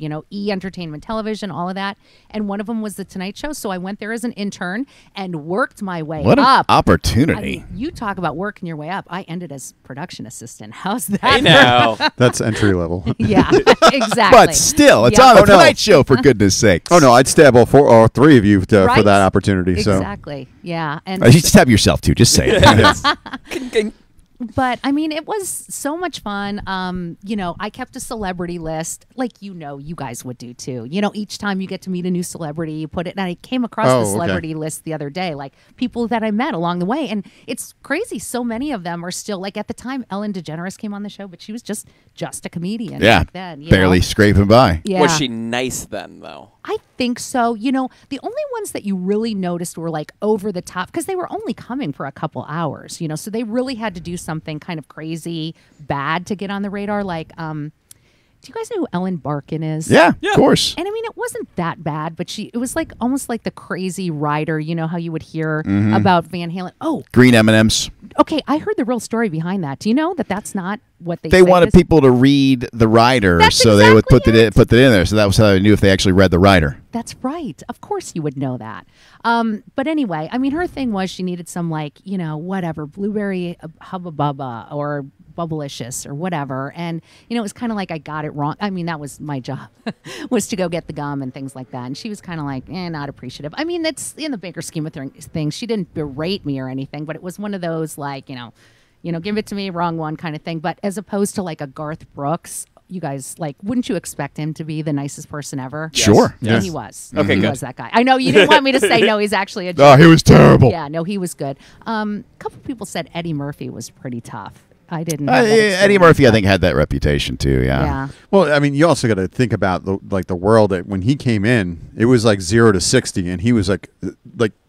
Entertainment television, all of that, and one of them was the Tonight Show. So I went there as an intern and worked my way What an up. opportunity. I mean, you talk about working your way up. I ended as production assistant. How's that? Hey now. That's entry level. Yeah, exactly. But still, it's Yeah. on the Oh, no. Tonight Show, for goodness sakes. Oh no, I'd stab all 3 of you for Right? that opportunity. So Exactly. Yeah, and You just have yourself, too. Just say it. But I mean, it was so much fun. I kept a celebrity list, like you guys would do too. Each time you get to meet a new celebrity, you put it. And I came across Oh, the okay. celebrity list the other day, like people that I met along the way, and it's crazy. So many of them are still like at the time. Ellen DeGeneres came on the show, but she was just a comedian. Yeah, back then, barely scraping by. Yeah. Was she nice then, though? I think so. The only ones that you really noticed were like over the top because they were only coming for a couple hours, so they really had to do something kind of crazy bad to get on the radar. Like, do you guys know who Ellen Barkin is? Yeah, of course. And I mean, it wasn't that bad, but it was like almost like the crazy rider, how you would hear Mm-hmm. about Van Halen. Oh, Green M&Ms. okay. I heard the real story behind that. Do you know that that's not what they They say wanted it is? people to read the rider, That's so they would exactly put it in there. So that was how they knew if they actually read the rider. That's right. Of course you would know that. But anyway, I mean, her thing was she needed some whatever, blueberry hubba bubba or bubblicious or whatever. And, it was kind of like I got it wrong. I mean, that was my job was to go get the gum and things like that. And she was kind of like, not appreciative. I mean, that's in the bigger scheme of things. She didn't berate me or anything, but it was one of those give it to me, wrong one kind of thing. But as opposed to like a Garth Brooks, you guys, wouldn't you expect him to be the nicest person ever? Sure. And Yes. he was. Okay, he good. was that guy. I know you didn't want me to say no. He's actually a Oh, he was terrible. yeah, no, he was good. A couple people said Eddie Murphy was pretty tough. I didn't. Have that Eddie experience, Murphy, I but- think, had that reputation too. Yeah. Well, I mean, you also got to think about the world that when he came in, it was like 0 to 60, and he was like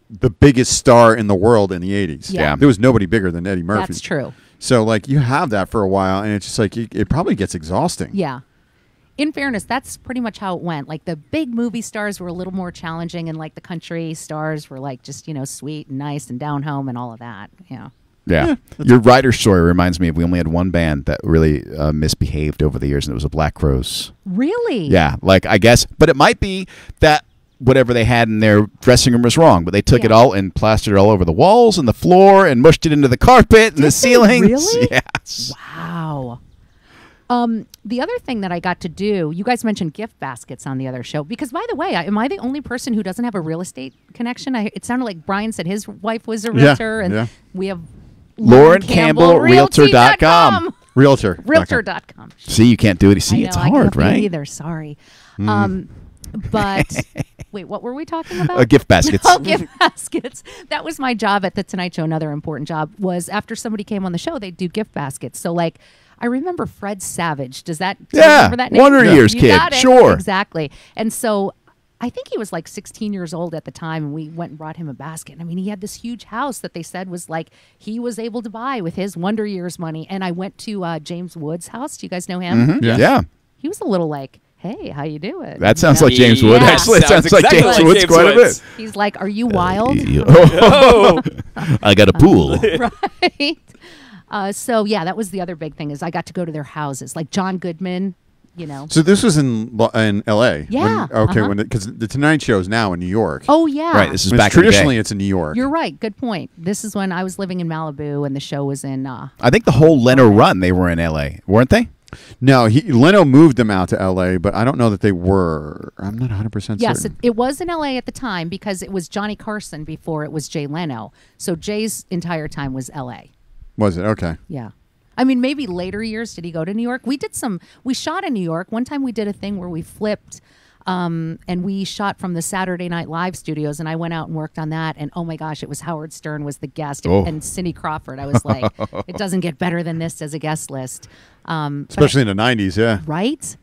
the biggest star in the world in the 80s. Yeah. There was nobody bigger than Eddie Murphy. That's true. So like you have that for a while, and it's just like it probably gets exhausting. Yeah. In fairness, that's pretty much how it went. Like the big movie stars were a little more challenging, and like the country stars were like just sweet and nice and down home and all of that. Yeah. Yeah. Your writer's story reminds me of we only had one band that really misbehaved over the years, and it was the Black Crowes. Really? Yeah, like I guess, but it might be that whatever they had in their dressing room was wrong, but they took it Yeah. all and plastered it all over the walls and the floor and mushed it into the carpet and the Did they ceilings. really? Yes. Wow. The other thing that I got to do, you guys mentioned gift baskets on the other show. Because, by the way, am I the only person who doesn't have a real estate connection? It sounded like Brian said his wife was a realtor, and we have Lauren Campbell, Realtor.com. Realtor. Realtor.com. See, you can't do it. See, I it's know, I hard, can't do it right? either. Sorry. But wait, what were we talking about? Gift baskets. Oh, gift baskets. That was my job at the Tonight Show. Another important job was after somebody came on the show, they'd do gift baskets. So like, I remember Fred Savage. Do you remember that name? Wonder Years You kid. got it. Sure. Exactly. And so I think he was like 16 years old at the time, and we went and brought him a basket. I mean, he had this huge house that they said was like he was able to buy with his Wonder Years money. And I went to James Woods' house. Do you guys know him? Mhm. Yeah. Yeah. He was a little like, hey, how you doing? That sounds You know? like James Wood. Yeah. Actually, it sounds like exactly James like Woods James quite Woods. a bit. He's like, are you wild? Oh, I got a pool. Right. So yeah, that was the other big thing is I got to go to their houses, like John Goodman. So this was in L.A. Yeah, Okay. Because the Tonight Show is now in New York. Oh yeah. Right. This is Whereas back in the traditionally day. it's in New York. You're right. Good point. This is when I was living in Malibu, and the show was in. I think the whole Leno run, they were in L.A., weren't they? No, Leno moved them out to L.A., but I don't know that they were. I'm not 100% Yes, certain. it was in LA at the time because it was Johnny Carson before it was Jay Leno. So Jay's entire time was LA. Was it? Okay. Yeah. I mean, maybe later years did he go to New York? We shot in New York. One time we did a thing where we flipped and we shot from the Saturday Night Live studios, and I went out and worked on that. And oh my gosh, it was Howard Stern was the guest and Cindy Crawford. I was like, it doesn't get better than this as a guest list. Especially in the 90s, yeah. Right?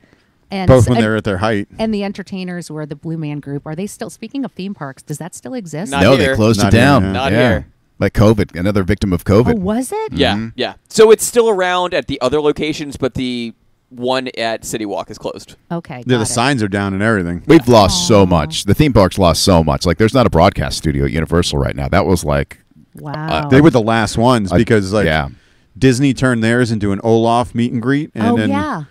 And Both when they're at their height. And the entertainers were the Blue Man Group. Are they still, speaking of theme parks, does that still exist? Not No, here. they closed Not it down. here, yeah. Not Yeah. here. Like COVID, another victim of COVID. Oh, was it? Yeah, yeah. So it's still around at the other locations, but the one at City Walk is closed. Okay. Yeah, got the it. signs are down and everything. We've lost so much. The theme park's lost so much. Like, there's not a broadcast studio at Universal right now. That was like, Wow. They were the last ones because yeah. Disney turned theirs into an Olaf meet and greet, and Oh, then yeah.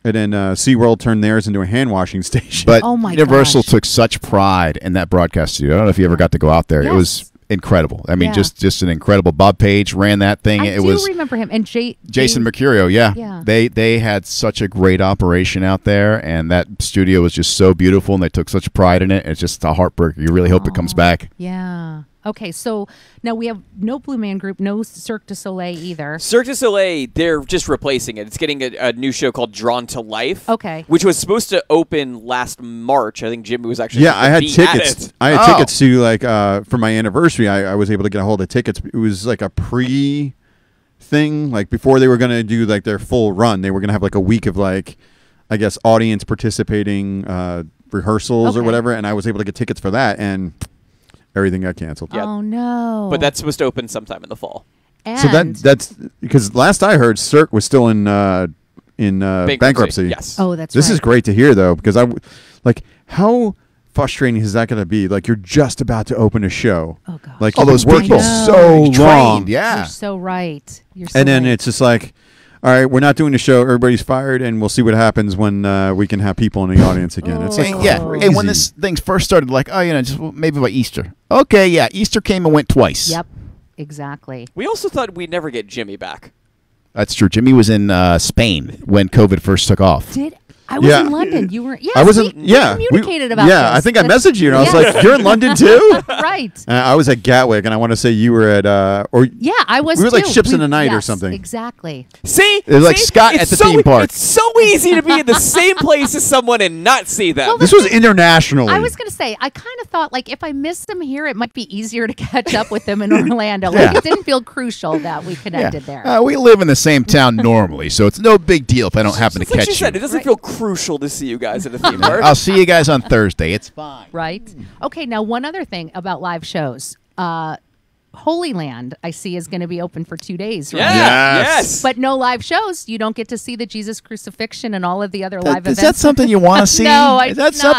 and then SeaWorld turned theirs into a hand washing station. But Oh, my Universal gosh. took such pride in that broadcast studio. I don't know if you ever got to go out there. It Yes. was incredible. I mean, Yeah. just an incredible. Bob Page ran that thing. I It do was remember him. And Jason Mercurio. Yeah. Yeah. They had such a great operation out there, and that studio was just so beautiful, and they took such pride in it. It's just a heartbreaker. You really hope it comes back. Yeah. Okay, so now we have no Blue Man Group, no Cirque du Soleil either. Cirque du Soleil, they're just replacing it. It's getting a new show called Drawn to Life. Okay. Which was supposed to open last March. I think Jimmy was actually yeah, I had supposed to be at tickets. it. I had Oh. tickets to for my anniversary. I was able to get a hold of tickets. It was like a pre thing, like before they were going to do like their full run. They were going to have like a week of like, I guess, audience participating rehearsals or Okay. whatever. And I was able to get tickets for that, and everything got canceled. Yeah. Oh, no. But that's supposed to open sometime in the fall. and So that's because last I heard, Cirque was still in bankruptcy. Yes. Oh, that's This right. is great to hear though, because like how frustrating is that going to be? Like you're just about to open a show. Oh, gosh. Like All you've those been working people. so Trained, long. yeah. You're so right. You're so And then right. it's just like, all right, we're not doing the show. Everybody's fired, and we'll see what happens when we can have people in the audience again. It's like Yeah, crazy. and when this thing first started, like, oh, just maybe by Easter. Okay, yeah, Easter came and went twice. Yep, exactly. We also thought we'd never get Jimmy back. That's true. Jimmy was in Spain when COVID first took off. Did I was in London. You were. Yeah, I wasn't. we Yeah, communicated about yeah. this. I think I messaged you, and I was Yes. like, "You're in London too." Right. I was at Gatwick, and I want to say you were at or Yeah, I was. We were like too. ships in the night or yes, something. Exactly. See, It was like See? Scott It's at the so, theme park. It's so easy to be in the same place as someone and not see them. Well, this was internationally. I was going to say, I kind of thought like if I missed them here, it might be easier to catch up with them in Orlando. Like Yeah. it didn't feel crucial that we connected there. We live in the same town normally, so it's no big deal if I don't happen to It's like catch she said, you. it doesn't feel crucial to see you guys at a theme park. I'll see you guys on Thursday. It's fine. Right. Okay. Now, one other thing about live shows. Holy Land, I see, is going to be open for 2 days, right? Yeah. Yes. Yes. But no live shows. You don't get to see the Jesus crucifixion and all of the other live Is events. that something you want to see? No, I Is that do not.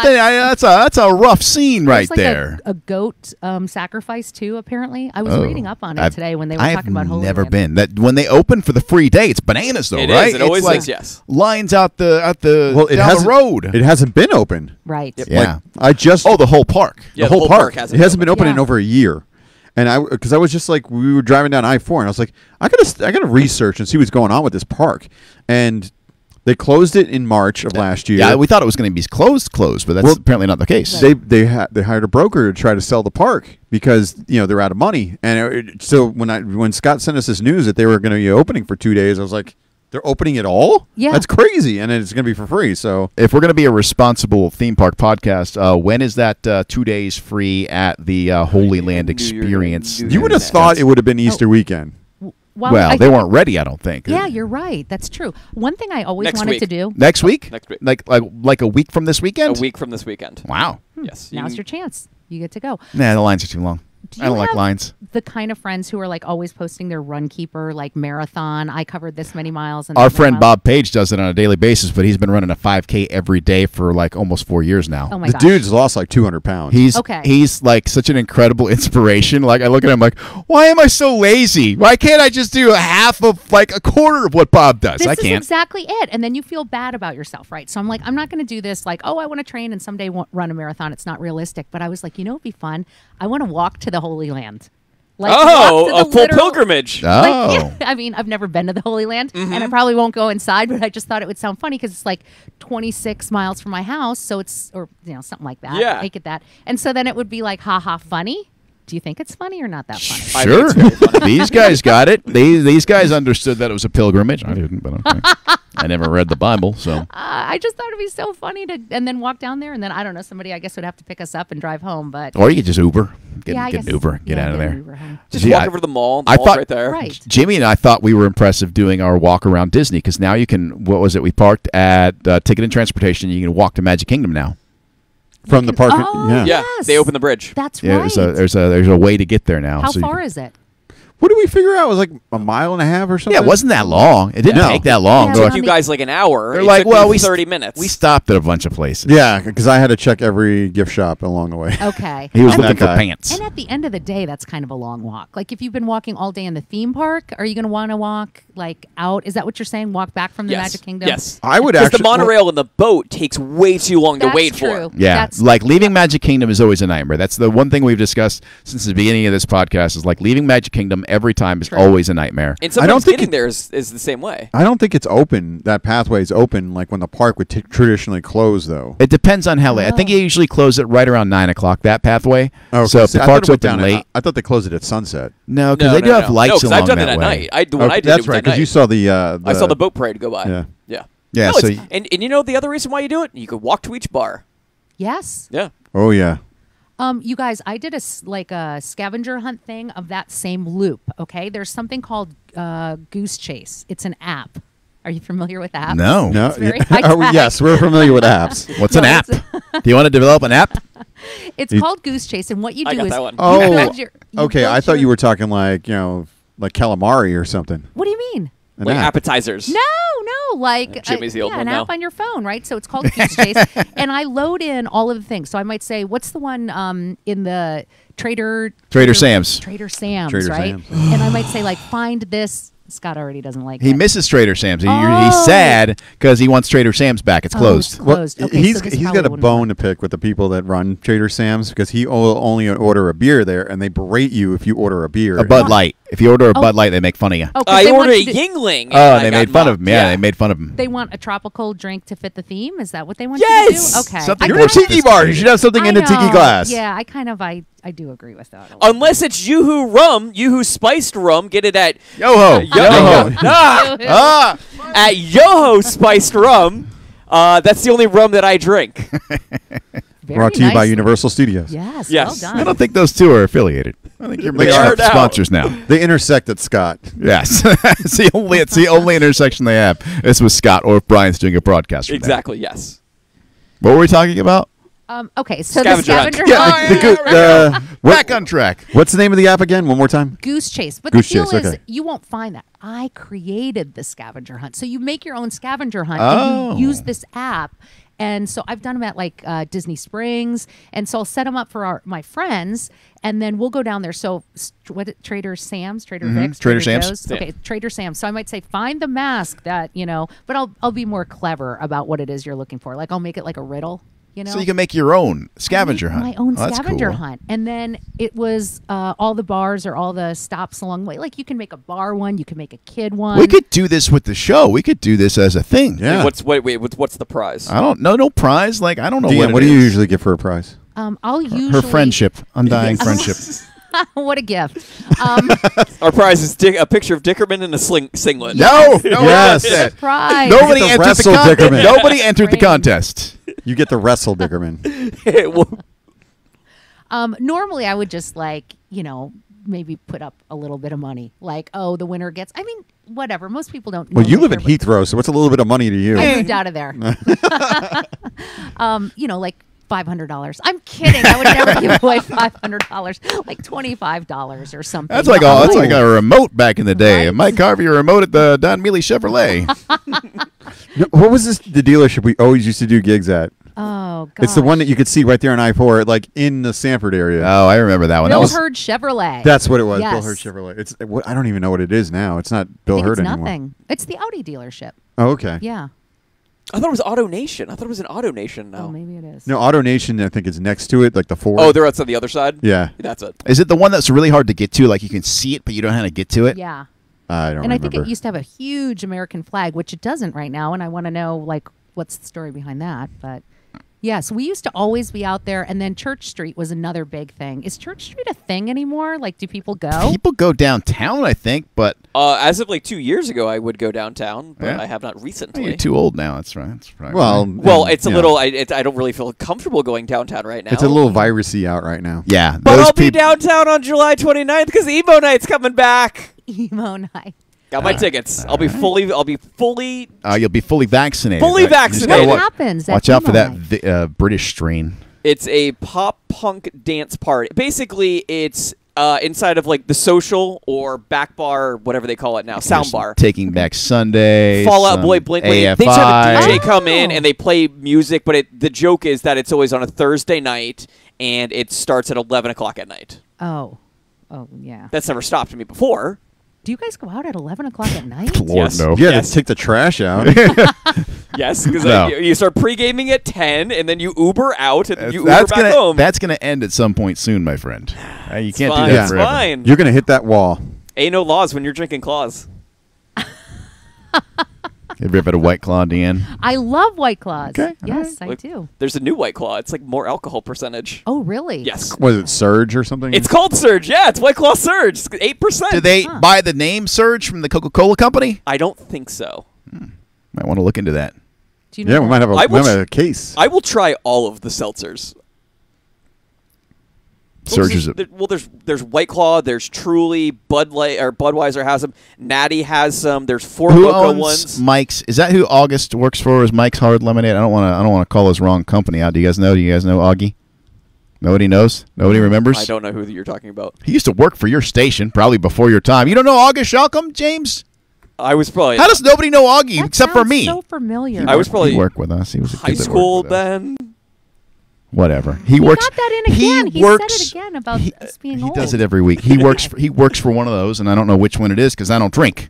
something? That's a rough scene right There's like there. A goat sacrifice too. Apparently, I was reading up on it today when they were I've talking about Holy never Land. been. That when they open for the free day, it's bananas though, It is. right? It always it's like is, yes. Lines out the well, it down hasn't. the road. It hasn't been open. Right. Yeah. Like, I just Oh, the whole park. Yeah, the whole park. hasn't It hasn't been open Yeah. in over a year. And because I was just like, we were driving down I-4, and I was like, I gotta research and see what's going on with this park. And they closed it in March of last year. Yeah, we thought it was going to be closed, but that's Well, apparently not the case. They hired a broker to try to sell the park because they're out of money. And so when Scott sent us this news that they were going to be opening for 2 days, I was like, they're opening it all? Yeah. That's crazy, and it's going to be for free. So If we're going to be a responsible theme park podcast, when is that 2 days free at the Holy Land experience? you would have thought it would have been Easter weekend. Well, I they think- weren't ready, I don't think. Yeah, you're right. That's true. One thing I always Next wanted week. to do. Next week? Next week. Like a week from this weekend? A week from this weekend. Wow. Yes. you Now's can- your chance. You get to go. Nah, the lines are too long. Do I don't you like have lines. The kind of friends who are like always posting their run keeper, like marathon. I covered this many miles. And Our this many friend miles. Bob Page does it on a daily basis, but he's been running a 5K every day for like almost 4 years now. Oh my The gosh. dude's lost like 200 pounds. He's like such an incredible inspiration. Like I look at him like, why am I so lazy? Why can't I just do a quarter of what Bob does? This I is can't. exactly it. And then you feel bad about yourself, right? So I'm like, I'm not going to do this like, oh, I want to train and someday run a marathon. It's not realistic. But I was like, it'd be fun. I want to walk to the Holy Land. Like, walk to Oh, the a full literal- pilgrimage. Oh. Like, yeah, I mean, I've never been to the Holy Land, Mm-hmm. and I probably won't go inside. But I just thought it would sound funny because it's like 26 miles from my house, so it's something like that. Yeah. Make it that, and so then it would be like, haha, funny. Do you think it's funny or not that funny? I Sure. think it's very funny. These guys got it. These guys understood that it was a pilgrimage. I didn't, but okay. I never read the Bible, so. I just thought it'd be so funny to, and then walk down there, and then I don't know, somebody I guess would have to pick us up and drive home, but Or you could just Uber. Get I get an guess- Uber. Get yeah, out of get an there. Uber home. Just See, walk I- over to the mall. The I mall's thought- right there. Right. Jimmy and I thought we were impressive doing our walk around Disney because now you can. What was it? We parked at Ticket and Transportation. You can walk to Magic Kingdom now. from the park. Oh, yeah. Yeah, Yes. they opened the bridge. That's Yeah, right. there's a way to get there now. How so you far can- is it? What did we figure out? It was like a mile and a half or something. Yeah, it wasn't that long. It didn't No. take that long. Yeah, They're but like- Took you guys like an hour. They're It like, took well, me we 30 minutes. We stopped at a bunch of places. Yeah, because I had to check every gift shop along the way. Okay. He was And- looking for guy. pants. And at the end of the day, that's kind of a long walk. Like if you've been walking all day in the theme park, are you going to want to walk like out? Is that what you're saying? Walk back from the Yes. Magic Kingdom? Yes. I would Because actually. the monorail and the boat takes way too long to That's wait true. for. Yeah, That's- like leaving Magic Kingdom is always a nightmare. That's the one thing we've discussed since the beginning of this podcast is like leaving Magic Kingdom every time is True. always a nightmare. And I don't sometimes think getting it- there is the same way. I don't think it's open. That pathway is open, like when the park would traditionally close, though. It depends on how late. I think you usually close it right around 9 o'clock, that pathway. Oh, So if see, the I thought park's it went open down late. I thought they closed it at sunset. No, because they do have lights No, 'cause along I've done that it at way. night. When I did That's it was right, at because night. you saw the. I saw the boat parade go by. Yeah. Yeah. Yeah, No, so it's- and you know the other reason why you do it? You could walk to each bar. Yes. Yeah. Oh yeah. You guys, I did a scavenger hunt thing of that same loop. Okay, there's something called Goose Chase. It's an app. Are you familiar with the app? No. No. It's very Are we- high-tech. yes, we're familiar with apps. What's an No, app? it's- Do you want to develop an app? It's You- called Goose Chase, and what you I do got is that one. you Oh, build your- you okay. build I thought your- you were talking like like calamari or something. What do you mean? An Like app. appetizers. No, like Jimmy's the old yeah, one an now. app on your phone, right? So it's called Goose Chase, and I load in all of the things. So I might say, what's the one in the Trader Trader Sam's. Trader Sam's, Trader right? Sam's. And I might say like find this Scott already doesn't like He it. misses Trader Sam's. He's Oh. sad because he wants Trader Sam's back. It's Oh, closed. it's closed. Okay, he's so this got probably a wouldn't bone work. to pick with the people that run Trader Sam's because he only order a beer there, and they berate you if you order a beer. A Bud Light. If you order a Bud Light, they make fun of you. Oh, 'cause I they want ordered a you to- Yingling. Oh, and they I got made fun of mocked. him. Yeah, they made fun of him. They want a tropical drink to fit the theme. Is that what they want Yes! you to do? Okay. Something I You're in a kinda- tiki bar. You should have something in a tiki I know. glass. Yeah, I do agree with that. a little. Unless it's Yoo-Hoo rum, Yoo-Hoo spiced rum, get it at Yo-ho. Yo-Ho. Ah! Ah! At Yo-Ho spiced rum. That's the only rum that I drink. Very Brought to you by nicely. Universal Studios. Yes, Yes. well I done. don't think those two are affiliated. I think you're They mixing are up now. sponsors now. They intersect at Scott. Yes. it's the only intersection they have. It's with Scott or if Brian's doing a broadcast. From there. Exactly, yes. What were we talking about? Okay, so Scavenger the hunt. scavenger hunt, Back on track. What's the name of the app again? One more time. goose chase. But Goose the deal chase, is, okay. you won't find that. I created the scavenger hunt. So you make your own scavenger hunt Oh. and you use this app. And so I've done them at like Disney Springs, and so I'll set them up for my friends, and then we'll go down there. So Trader Sam's, Trader Vic's, Trader Sam's. Joe's? Okay, Trader Sam's. So I might say find the mask that but I'll be more clever about what it is you're looking for. Like I'll make it like a riddle. So you can make your own scavenger hunt. My own Oh, that's scavenger cool. hunt. And then it was all the bars or all the stops along the way. Like you can make a bar one, you can make a kid one. We could do this with the show. We could do this as a thing. Yeah. What's the prize? I don't know. No prize. Like I don't know Deanne, what do it you is. usually get for a prize? I'll usually Her friendship, undying friendship. What a gift. Our prize is a picture of Dickerman in a singlet. No, Yes. yes. Surprise. Nobody You get the entered the wrestle contest. Dickerman. Nobody entered the Rain. contest. You get the wrestle Dickerman. Well, Normally I would just maybe put up a little bit of money. Like, oh, the winner gets, whatever. Most people don't Well, you live normally in care, but Heathrow, so what's a little bit of money to you? I moved out of there. Like $500. I'm kidding. I would never give away $500. Like $25 or something. That's like a remote back in the day. Right? Mike Harvey, a remote at the Don Mealy Chevrolet. No, what was the dealership we always used to do gigs at? Oh, God. It's the one that you could see right there on I-4, like in the Sanford area. Oh, I remember that one. Bill That was Hurd Chevrolet. That's what it was. Bill Yes. Hurd Chevrolet. It's I don't even know what it is now. It's not I Bill think Hurd it's anymore. nothing. It's the Audi dealership. Oh, okay. Yeah. I thought it was Auto Nation. I thought it was an Auto Nation now. Oh, maybe it is. No, Auto Nation, I think, is next to it, like the Ford. Oh, they're outside the other side? Yeah. That's it. Is it the one that's really hard to get to? Like you can see it, but you don't know how to get to it? Yeah. I don't And I remember. think it used to have a huge American flag, which it doesn't right now. And I want to know, like, what's the story behind that? But yes, we used to always be out there. And then Church Street was another big thing. Is Church Street a thing anymore? Like, do people go? People go downtown, I think, but As of like 2 years ago, I would go downtown, but Yeah. I have not oh, recently. you're too old now. That's right. That's probably Well, right. Well, it's a yeah. little. I don't really feel comfortable going downtown right now. It's a little virusy out right now. Yeah. But those I'll be peop- downtown on July 29th because Emo Night's coming back. Emo night. Got my tickets. I'll be fully. You'll be fully vaccinated. Fully right? You just vaccinated. gotta What What happens? Watch at out for Emo that night? British strain. It's a pop punk dance party. Basically, it's inside of like the Social or back bar, whatever they call it now, sound There's bar. Taking Back Sunday. Fall Out some Boy, Blink. AFI. They just have a DJ come in Oh. and they play music, but the joke is that it's always on a Thursday night and it starts at 11 o'clock at night. Oh, yeah. That's never stopped me before. Do you guys go out at 11 o'clock at night? Lord, Yes. no. Yeah, Yes. to take the trash out. Yes, because No. you start pre-gaming at 10 and then you Uber out and you Uber That's back gonna home. that's gonna end at some point soon, my friend. You can't fine. do that It's forever. fine. You're going to hit that wall. Ain't no laws when you're drinking claws. Have you ever had a White Claw, Deanne? I love White Claws. Okay, all Yes, I Look, do. There's a new White Claw. It's like more alcohol percentage. Oh, really? Yes. Was it Surge or something? It's called Surge. Yeah, it's White Claw Surge. It's 8%. Do they buy the name Surge from the Coca-Cola company? I don't think so. Might want to look into that. Do you know Yeah, we might have I will a case. I will try all of the seltzers. Surge is a There's White Claw, there's Truly, Bud Light or Budweiser has them, Natty has some. There's Four who Loko owns ones. Mike's? Is that who August works for? Is Mike's Hard Lemonade? I don't want to call his wrong company out. Do you guys know? Do you guys know Augie? Nobody knows. Nobody remembers. I don't know who you're talking about. He used to work for your station, probably before your time. You don't know August Shalcom, James? I was probably How does nobody know Augie That except for sounds me? so familiar. I was probably He worked with us. He was a high kid that school worked with us. then. Whatever. He He works. got that in again. He works, said it again about us being He old. does it every week. He works. He works for one of those, and I don't know which one it is because I don't drink.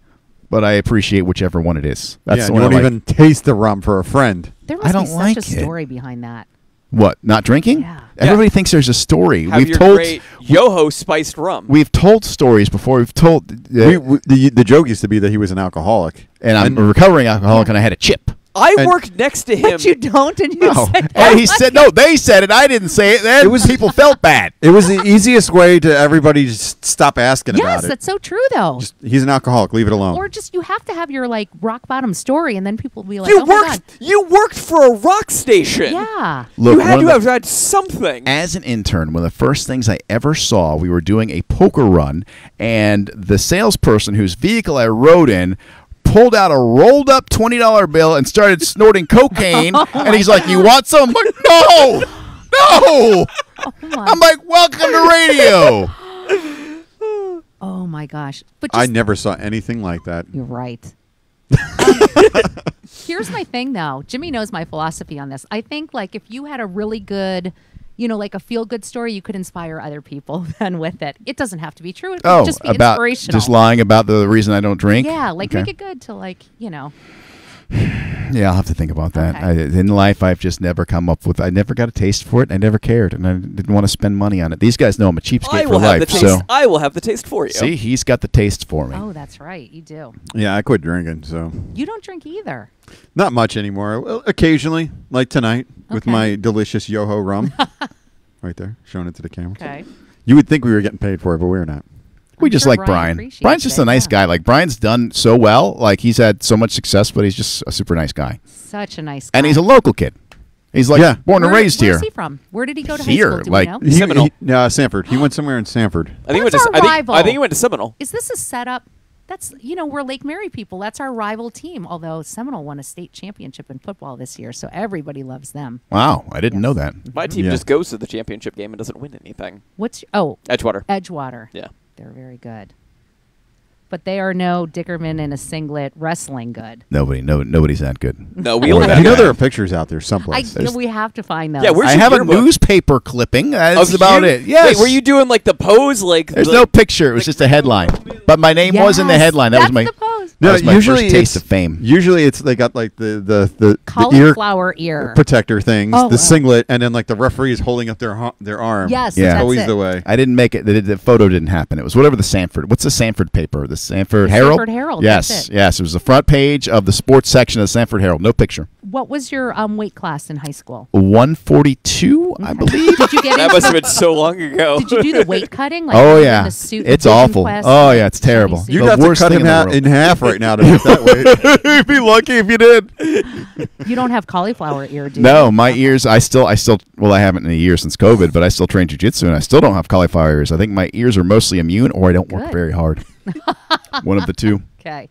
but I appreciate whichever one it is. That's Yeah, the you one I won't like. even taste the rum for a friend. There I must don't be such like a it. story behind that. What? Not drinking? Yeah. Everybody thinks there's a story. Have We've your told great Yoho spiced rum. we've told stories before. We've told The joke used to be that he was an alcoholic. and I'm a recovering alcoholic and I had a chip. I and- worked next to him. But you don't, and you No. said And he said no, they said it. I didn't say it. Then people felt bad. It was the easiest way to everybody just stop asking Yes, about it. that's so true, though. He's an alcoholic. Leave it alone. Or just you have to have your like rock bottom story, and then people will be like, you "Oh my god, worked. You worked for a rock station. yeah." Look, You had one to of have the- had something. as an intern, one of the first things I ever saw, we were doing a poker run, and the salesperson whose vehicle I rode in pulled out a rolled up $20 bill and started snorting cocaine. And he's like, "You want some?" I'm like, "No, no." my- I'm like, "Welcome to radio." Oh my gosh! But I just, never saw anything like that. you're right. Here's my thing, though. Jimmy knows my philosophy on this. I think like if you had a really good, like a feel good story, you could inspire other people then with it. It doesn't have to be true. It could Oh, just be about inspirational. just lying about the reason I don't drink. Yeah, like Okay. make it good to Yeah, I'll have to think about that. Okay. In life, I've just never come up with. I never got a taste for it. I never cared, and I didn't want to spend money on it. These guys know I'm a cheapskate I for will have the life. taste. So I will have the taste for you. see, he's got the taste for me. Oh, that's right. You do. Yeah, I quit drinking, so You don't drink either. not much anymore. Well, occasionally, like tonight, with Okay. my delicious Yoho rum. Right there, showing it to the camera. Okay. You would think we were getting paid for it, but we're not. We I'm just sure like Brian Brian. appreciates Brian's just it, a nice yeah. guy. Like Brian's done so well. Like he's had so much success, but he's just a super nice guy. Such a nice guy. And he's a local kid. He's like Yeah. born and raised here. Where's he from? Where did he go to Here, high school? Do like- we know? Seminole. Sanford. He went somewhere in Sanford. I think he went That's to. our rival. I think he went to Seminole. Is this a setup? That's we're Lake Mary people. That's our rival team. Although Seminole won a state championship in football this year, so everybody loves them. Wow, I didn't Yes. know that. My team Yeah. just goes to the championship game and doesn't win anything. Edgewater. Edgewater. Yeah. They're very good. But they are no Dickerman in a singlet wrestling good. Nobody's that good. No, we Or only that You know guy. there are pictures out there someplace. We have to find those. Yeah, where's I your have a yearbook? newspaper clipping. That's Of about you? it. Yes. Wait, were you doing like the pose? Like There's the- no picture. It was just a headline. But my name was in the Yes, headline. That was that's my the pose. that was my usually first taste it's- of fame. Usually it's they got like the ear Cauliflower ear. protector things, Oh, the wow. singlet, and then like the referee is holding up their arm. Yes, Yeah. that's always it. the way. I didn't make it. The photo didn't happen. It was whatever the Sanford. What's the Sanford paper? The Sanford Herald. Sanford Herald, Yes, that's it. yes. It was the front page of the sports section of the Sanford Herald. No picture. What was your weight class in high school? 142, I believe. Did you get That into must have been so long ago. Did you do the weight cutting? Like Oh were you in yeah, the suit, it's Vision awful. Quest, Oh like yeah, it's terrible. shiny suit? You'd The have to worst cut thing him in the world. in half right now to get that weight. You'd be lucky if you did. You don't have cauliflower ear, do you? No, my ears. I still. Well, I haven't in a year since COVID, but I still train jujitsu, and I still don't have cauliflower ears. I think my ears are mostly immune, or I don't work Good. very hard. One of the two. Okay.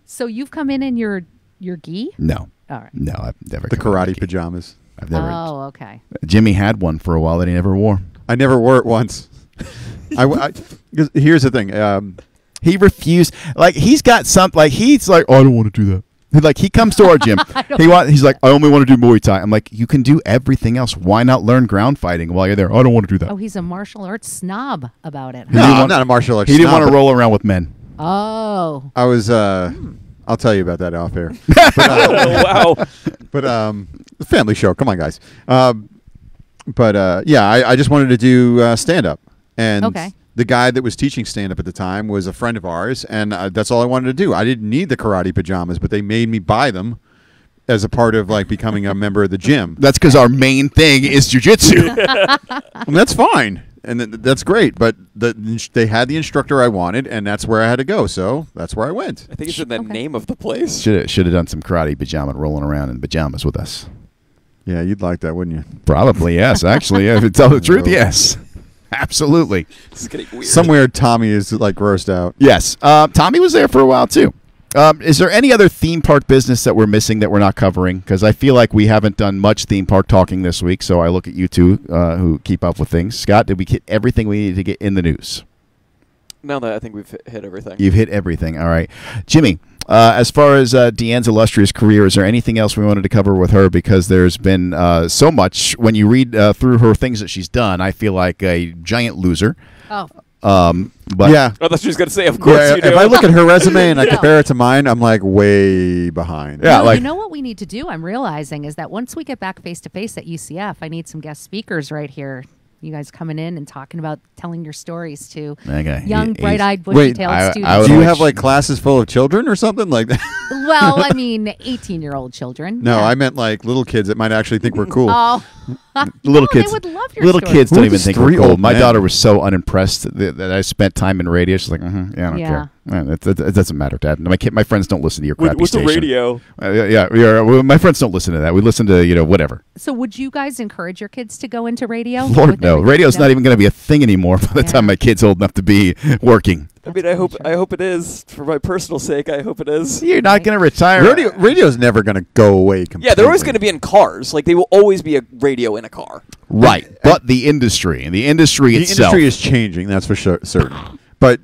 So you've come in your gi? No, All right. no, I've never. The come in karate Nike. pajamas. I've never. Oh, okay. Jimmy had one for a while that he never wore. I never wore it once. 'Cause here's the thing. He refused. Like he's got some. Like he's like, oh, I don't want to do that. Like he comes to our gym. He's like, I only want to do Muay Thai. I'm like, you can do everything else. Why not learn ground fighting while you're there? I don't want to do that. Oh, he's a martial arts snob about it. No, didn't I'm want- not a martial arts. He didn't snob, want to but roll around with men. Oh. I was. I'll tell you about that off air. Oh, wow. But family show. Come on, guys. Yeah, I just wanted to do stand up, and Okay. the guy that was teaching stand up at the time was a friend of ours, and that's all I wanted to do. I didn't need the karate pajamas, but they made me buy them as a part of like becoming a member of the gym. That's because our main thing is jujitsu. And that's fine, and that's great. But they had the instructor I wanted, and that's where I had to go. So that's where I went. I think it's in the Okay. name of the place. Should have done some karate pajama rolling around in pajamas with us. Yeah, you'd like that, wouldn't you? Probably yes. Actually, yeah, to tell the truth, yes, absolutely. This is getting weird. Somewhere Tommy is like grossed out. Yes. Tommy was there for a while too. Is there any other theme park business that we're missing that we're not covering? Because I feel like we haven't done much theme park talking this week. So I look at you two who keep up with things. Scott, did we hit everything we needed to get in the news? Now that I think we've hit everything. You've hit everything. All right. Jimmy, as far as Deanne's illustrious career, is there anything else we wanted to cover with her? Because there's been so much. When you read through her things that she's done, I feel like a giant loser. Oh, But Yeah. Oh, that's what she was going to say. Of course Yeah, you do. if I look at her resume and I compare it to mine, I'm like way behind. Yeah, No, like you know what we need to do? I'm realizing is that once we get back face to face at UCF, I need some guest speakers right here. You guys coming in and talking about telling your stories to Okay. young, He's- bright-eyed, Wait, bushy-tailed I students. would Do you like- have like classes full of children or something like that? Well, I mean, 18-year-old children. No, yeah. I meant like little kids that might actually think we're cool. Oh, little no, kids. They would love your Little stories. kids don't We're even just think three we're cool. old My men. daughter was so unimpressed that I spent time in radio. She's like, yeah, I don't Yeah. care. It doesn't matter, Dad. My friends don't listen to your crappy What's the station. radio? Yeah. My friends don't listen to that. We listen to whatever. So, would you guys encourage your kids to go into radio? Lord With no, everything- radio's No? not even going to be a thing anymore by the Yeah. time my kid's old enough to be working. I mean, I hope it is. For my personal sake, I hope it is. You're not Right. going to retire. Radio's never going to go away completely. Yeah, they're always going to be in cars. Like, they will always be a radio in a car. Right, but the industry itself. industry is changing. That's for sure, certain. But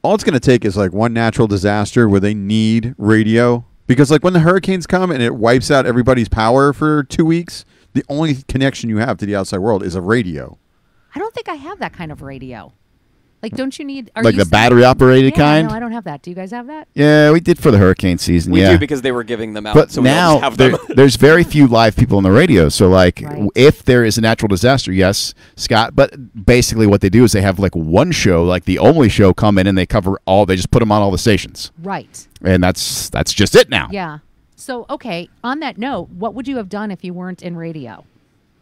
all it's going to take is like one natural disaster where they need radio, because like when the hurricanes come and it wipes out everybody's power for 2 weeks, the only connection you have to the outside world is a radio. I don't think I have that kind of radio. Like, don't you need? Are like you the still- battery operated Yeah, kind. No, I don't have that. Do you guys have that? Yeah, we did for the hurricane season. We yeah, do because they were giving them out. but so we all now just have them. there's very few live people on the radio. So like, Right. if there is a natural disaster, yes, Scott. But basically, what they do is they have like one show, like the only show, come in and they cover all. They just put them on all the stations, Right. and that's just it now. Yeah. So, okay. On that note, what would you have done if you weren't in radio?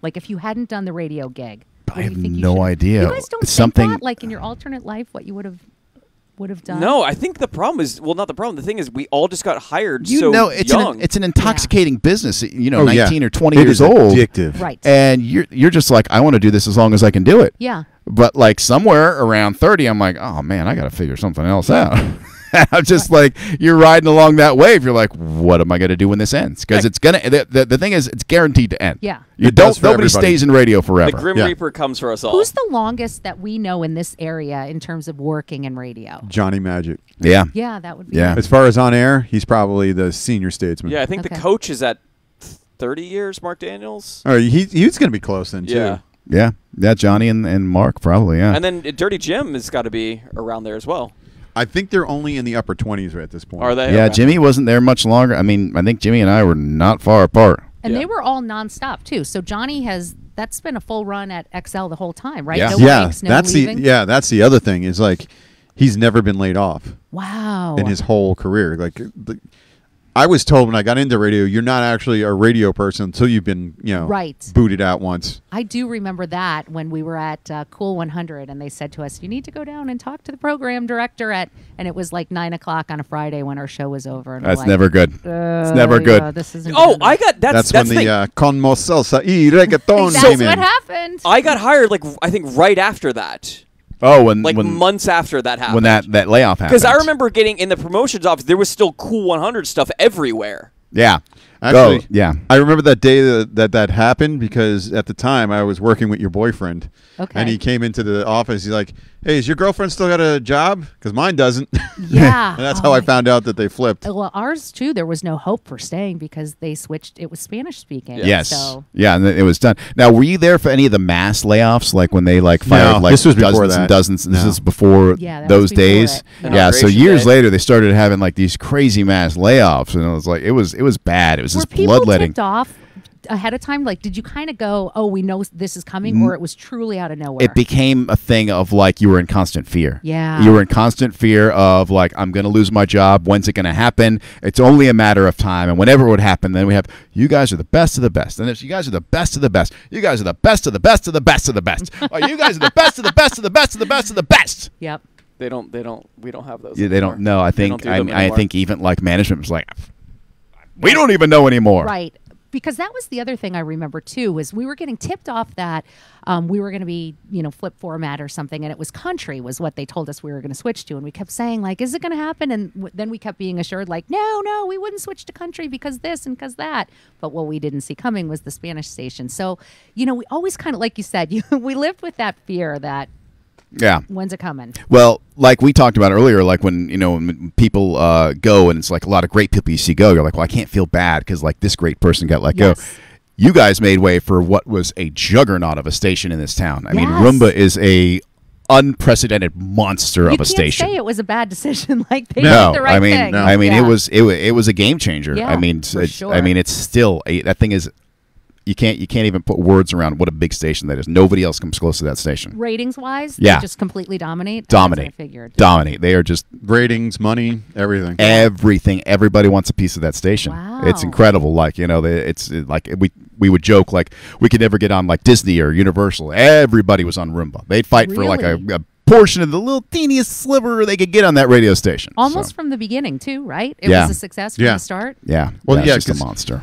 Like, if you hadn't done the radio gig? What I do have you think you no should- idea. You guys don't Something- think that, like in your alternate life, what you would have done? No, I think the problem is, well, not the problem. The thing is, we all just got hired You so know, it's young. it's an intoxicating business. You know, Oh, yeah. 19 or 20 It years is old, addictive. Right. and you're just like, I want to do this as long as I can do it. Yeah. But like somewhere around 30, I'm like, oh man, I got to figure something else out. I'm just like, you're riding along that wave. You're like, what am I going to do when this ends? Because it's gonna. The thing is, it's guaranteed to end. Yeah. You It does don't. for Nobody everybody. stays in radio the forever. Grim Yeah. Reaper comes for us all. Who's the longest that we know in this area in terms of working in radio? Johnny Magic. Yeah. Yeah, that would be. Yeah. As far as on air, he's probably the senior statesman. Yeah, I think the Okay. coach is at 30 years, Mark Daniels. All right, he's going to be close then too. Yeah. Yeah. Johnny and Mark probably. Yeah. And then Dirty Jim has got to be around there as well. I think they're only in the upper 20s right at this point. Are they? yeah. Okay. Jimmy wasn't there much longer. I mean, I think Jimmy and I were not far apart. And Yeah. they were all nonstop too. So Johnny that's been a full run at XL the whole time, right? Yeah. No Yeah, breaks, no that's leaving. that's the other thing is like he's never been laid off Wow. in his whole career. Like I was told when I got into radio, you're not actually a radio person until you've been, Right. booted out once. I do remember that when we were at Cool 100 and they said to us, you need to go down and talk to the program director and it was like 9:00 on a Friday when our show was over. And we're That's like, never good. It's never yeah, good. This isn't Oh, good. I got That's that's when the thing. the con mo salsa y reggaeton That's came what in. happened. I got hired like I think right after that, Oh, when like months after that happened. when that layoff happened. because I remember getting in the promotions office, there was still Cool 100 stuff everywhere. Yeah. Actually, Oh, yeah. I remember that day that happened because at the time I was working with your boyfriend. Okay. And he came into the office. He's like, "Hey, has your girlfriend still got a job? Because mine doesn't." Yeah. And that's Oh how I my- found out that they flipped. Well, ours too, there was no hope for staying because they switched. It was Spanish speaking. Yes. So Yeah, and it was done. Now, were you there for any of the mass layoffs, like when they like fired No, like this was before dozens and that. dozens? This No. is before Yeah, that those was before days. it. Yeah, so Inauguration years day. later they started having like these crazy mass layoffs, and it was like it was bad. It was were just people bloodletting. tipped off ahead of time? Like, did you kind of go, "Oh, we know this is coming," or it was truly out of nowhere? It became a thing of like you were in constant fear. Yeah. You were in constant fear of like, I'm going to lose my job. When's it going to happen? It's only a matter of time. And whenever it would happen, then we have, you guys are the best of the best. And if you guys are the best of the best, you guys are the best of the best of the best of the best. Oh, you guys are the best of the best of the best of the best of the best. Yep. We don't have those. Yeah, they anymore. don't know. I They think don't do them I anymore. think even like management was like, we don't even know anymore. Right. Because that was the other thing I remember too, was we were getting tipped off that we were going to be, flip format or something, and it was country was what they told us we were going to switch to, and we kept saying like, is it going to happen? And then we kept being assured like, no, we wouldn't switch to country because this and because that. But what we didn't see coming was the Spanish station. So, we always kind of, like you said, we lived with that fear that Yeah. when's it coming? Well, like we talked about earlier, like when when people go and it's like a lot of great people you see go, you're like, well, I can't feel bad because like this great person got let go. Yes. You guys made way for what was a juggernaut of a station in this town. I mean, Yes. Roomba is a unprecedented monster You of a can't station. say it was a bad decision. Like they No, did the right I mean, thing. I mean, Yeah. it was a game changer. Yeah, I mean, for sure. I mean, it's still that thing is. You can't even put words around what a big station that is. Nobody else comes close to that station. ratings wise, Yeah. they just completely dominate. Dominate. That's what I figured. Dominate. They are just Ratings, money, everything. everything. Everybody wants a piece of that station. Wow. It's incredible. Like it's like we would joke like we could never get on like Disney or Universal. Everybody was on Roomba. They'd fight for like Really? a portion of the little teeniest sliver they could get on that radio station. Almost So, from the beginning too, right? It Yeah. was a success from Yeah. the start. yeah. Well, That's yeah, just a 'cause- monster.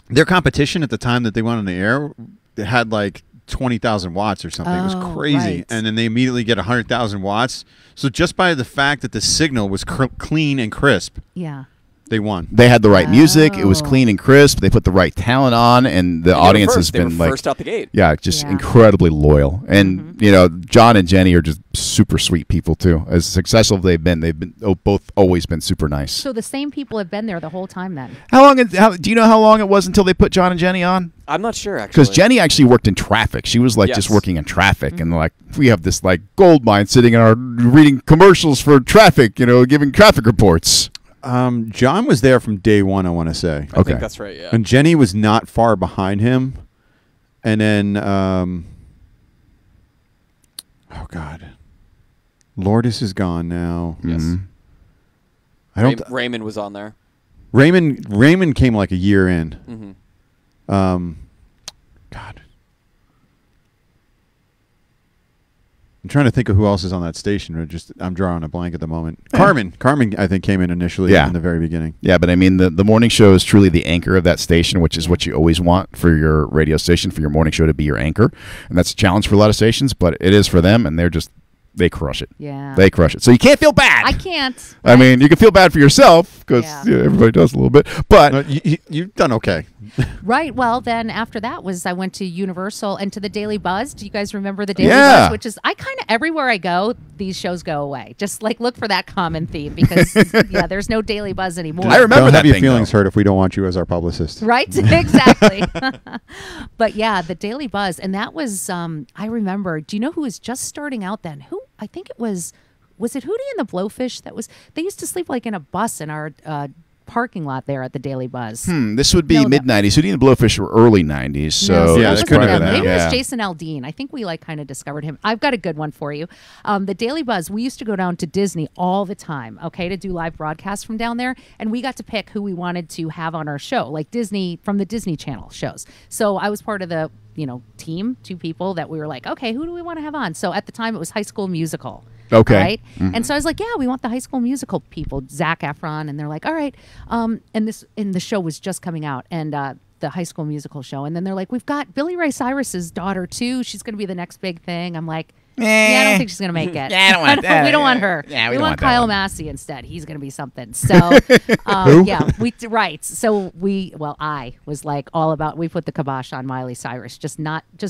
Their competition at the time that they went on the air, it had like 20,000 watts or something. It was Oh, crazy. right. And then they immediately get 100,000 watts. So just by the fact that the signal was clean and crisp, Yeah. they won. They had the right music. It was Oh. clean and crisp. They put the right talent on, and the They were audience has first. They were been like first out the gate. Yeah, just Yeah. incredibly loyal. And John and Jenny are just super sweet people too. As successful as they've been both always been super nice. So the same people have been there the whole time then. Do you know how long it was until they put John and Jenny on? I'm not sure actually. Because Jenny actually worked in traffic. She was like just Yes. working in traffic, and like we have this like gold mine sitting in our reading commercials for traffic, giving traffic reports. John was there from day one, I want to say. I Okay. think that's right. Yeah. And Jenny was not far behind him. And then, oh, God. Lourdes is gone now. Yes. Mhm. I don't. Raymond was on there. Raymond came like a year in. Mm-hmm. God. I'm trying to think of who else is on that station. I'm drawing a blank at the moment. Carmen, I think, came in initially Yeah. in the very beginning. Yeah, but I mean, the morning show is truly the anchor of that station, which is what you always want for your radio station, for your morning show to be your anchor. And that's a challenge for a lot of stations, but it is for them, and they crush it. Yeah. They crush it. So you can't feel bad. I can't. I mean, you can feel bad for yourself because Yeah. everybody does a little bit. But No, you've done okay. Right. Well, then after that I went to Universal and to the Daily Buzz. Do you guys remember the Daily Yeah. Buzz? Which is, I kind of, everywhere I go, these shows go away. Just like look for that common theme because, yeah, there's no Daily Buzz anymore. I remember Don't that have your thing, feelings though. hurt if we don't want you as our publicist. Right? Exactly. But yeah, the Daily Buzz. And that was, I remember, do you know who was just starting out then? I think it was it Hootie and the Blowfish they used to sleep like in a bus in our parking lot there at the Daily Buzz. this would be No, mid-'90s. Hootie and the Blowfish were early '90s. So No, Yeah, that that was couldn't one have of been them. Maybe that. it Yeah. was Jason Aldean. I think we like kind of discovered him. I've got a good one for you. The Daily Buzz. We used to go down to Disney all the time. Okay, to do live broadcasts from down there, and we got to pick who we wanted to have on our show, like Disney from the Disney Channel shows. So I was part of the team, 2 people that we were like, okay, who do we want to have on? So at the time it was High School Musical. Okay. Right? And so I was like, yeah, we want the High School Musical people, Zac Efron, and they're like, all right. And the show was just coming out, and the High School Musical show, and then they're like, we've got Billy Ray Cyrus's daughter too. She's going to be the next big thing. I'm like, yeah, I don't think she's going to make it. Yeah, I don't want that. We don't want her. Yeah, we don't want want that Kyle one. Massey instead. He's going to be something. So, yeah, right. So I was like all about. We put the kibosh on Miley Cyrus, just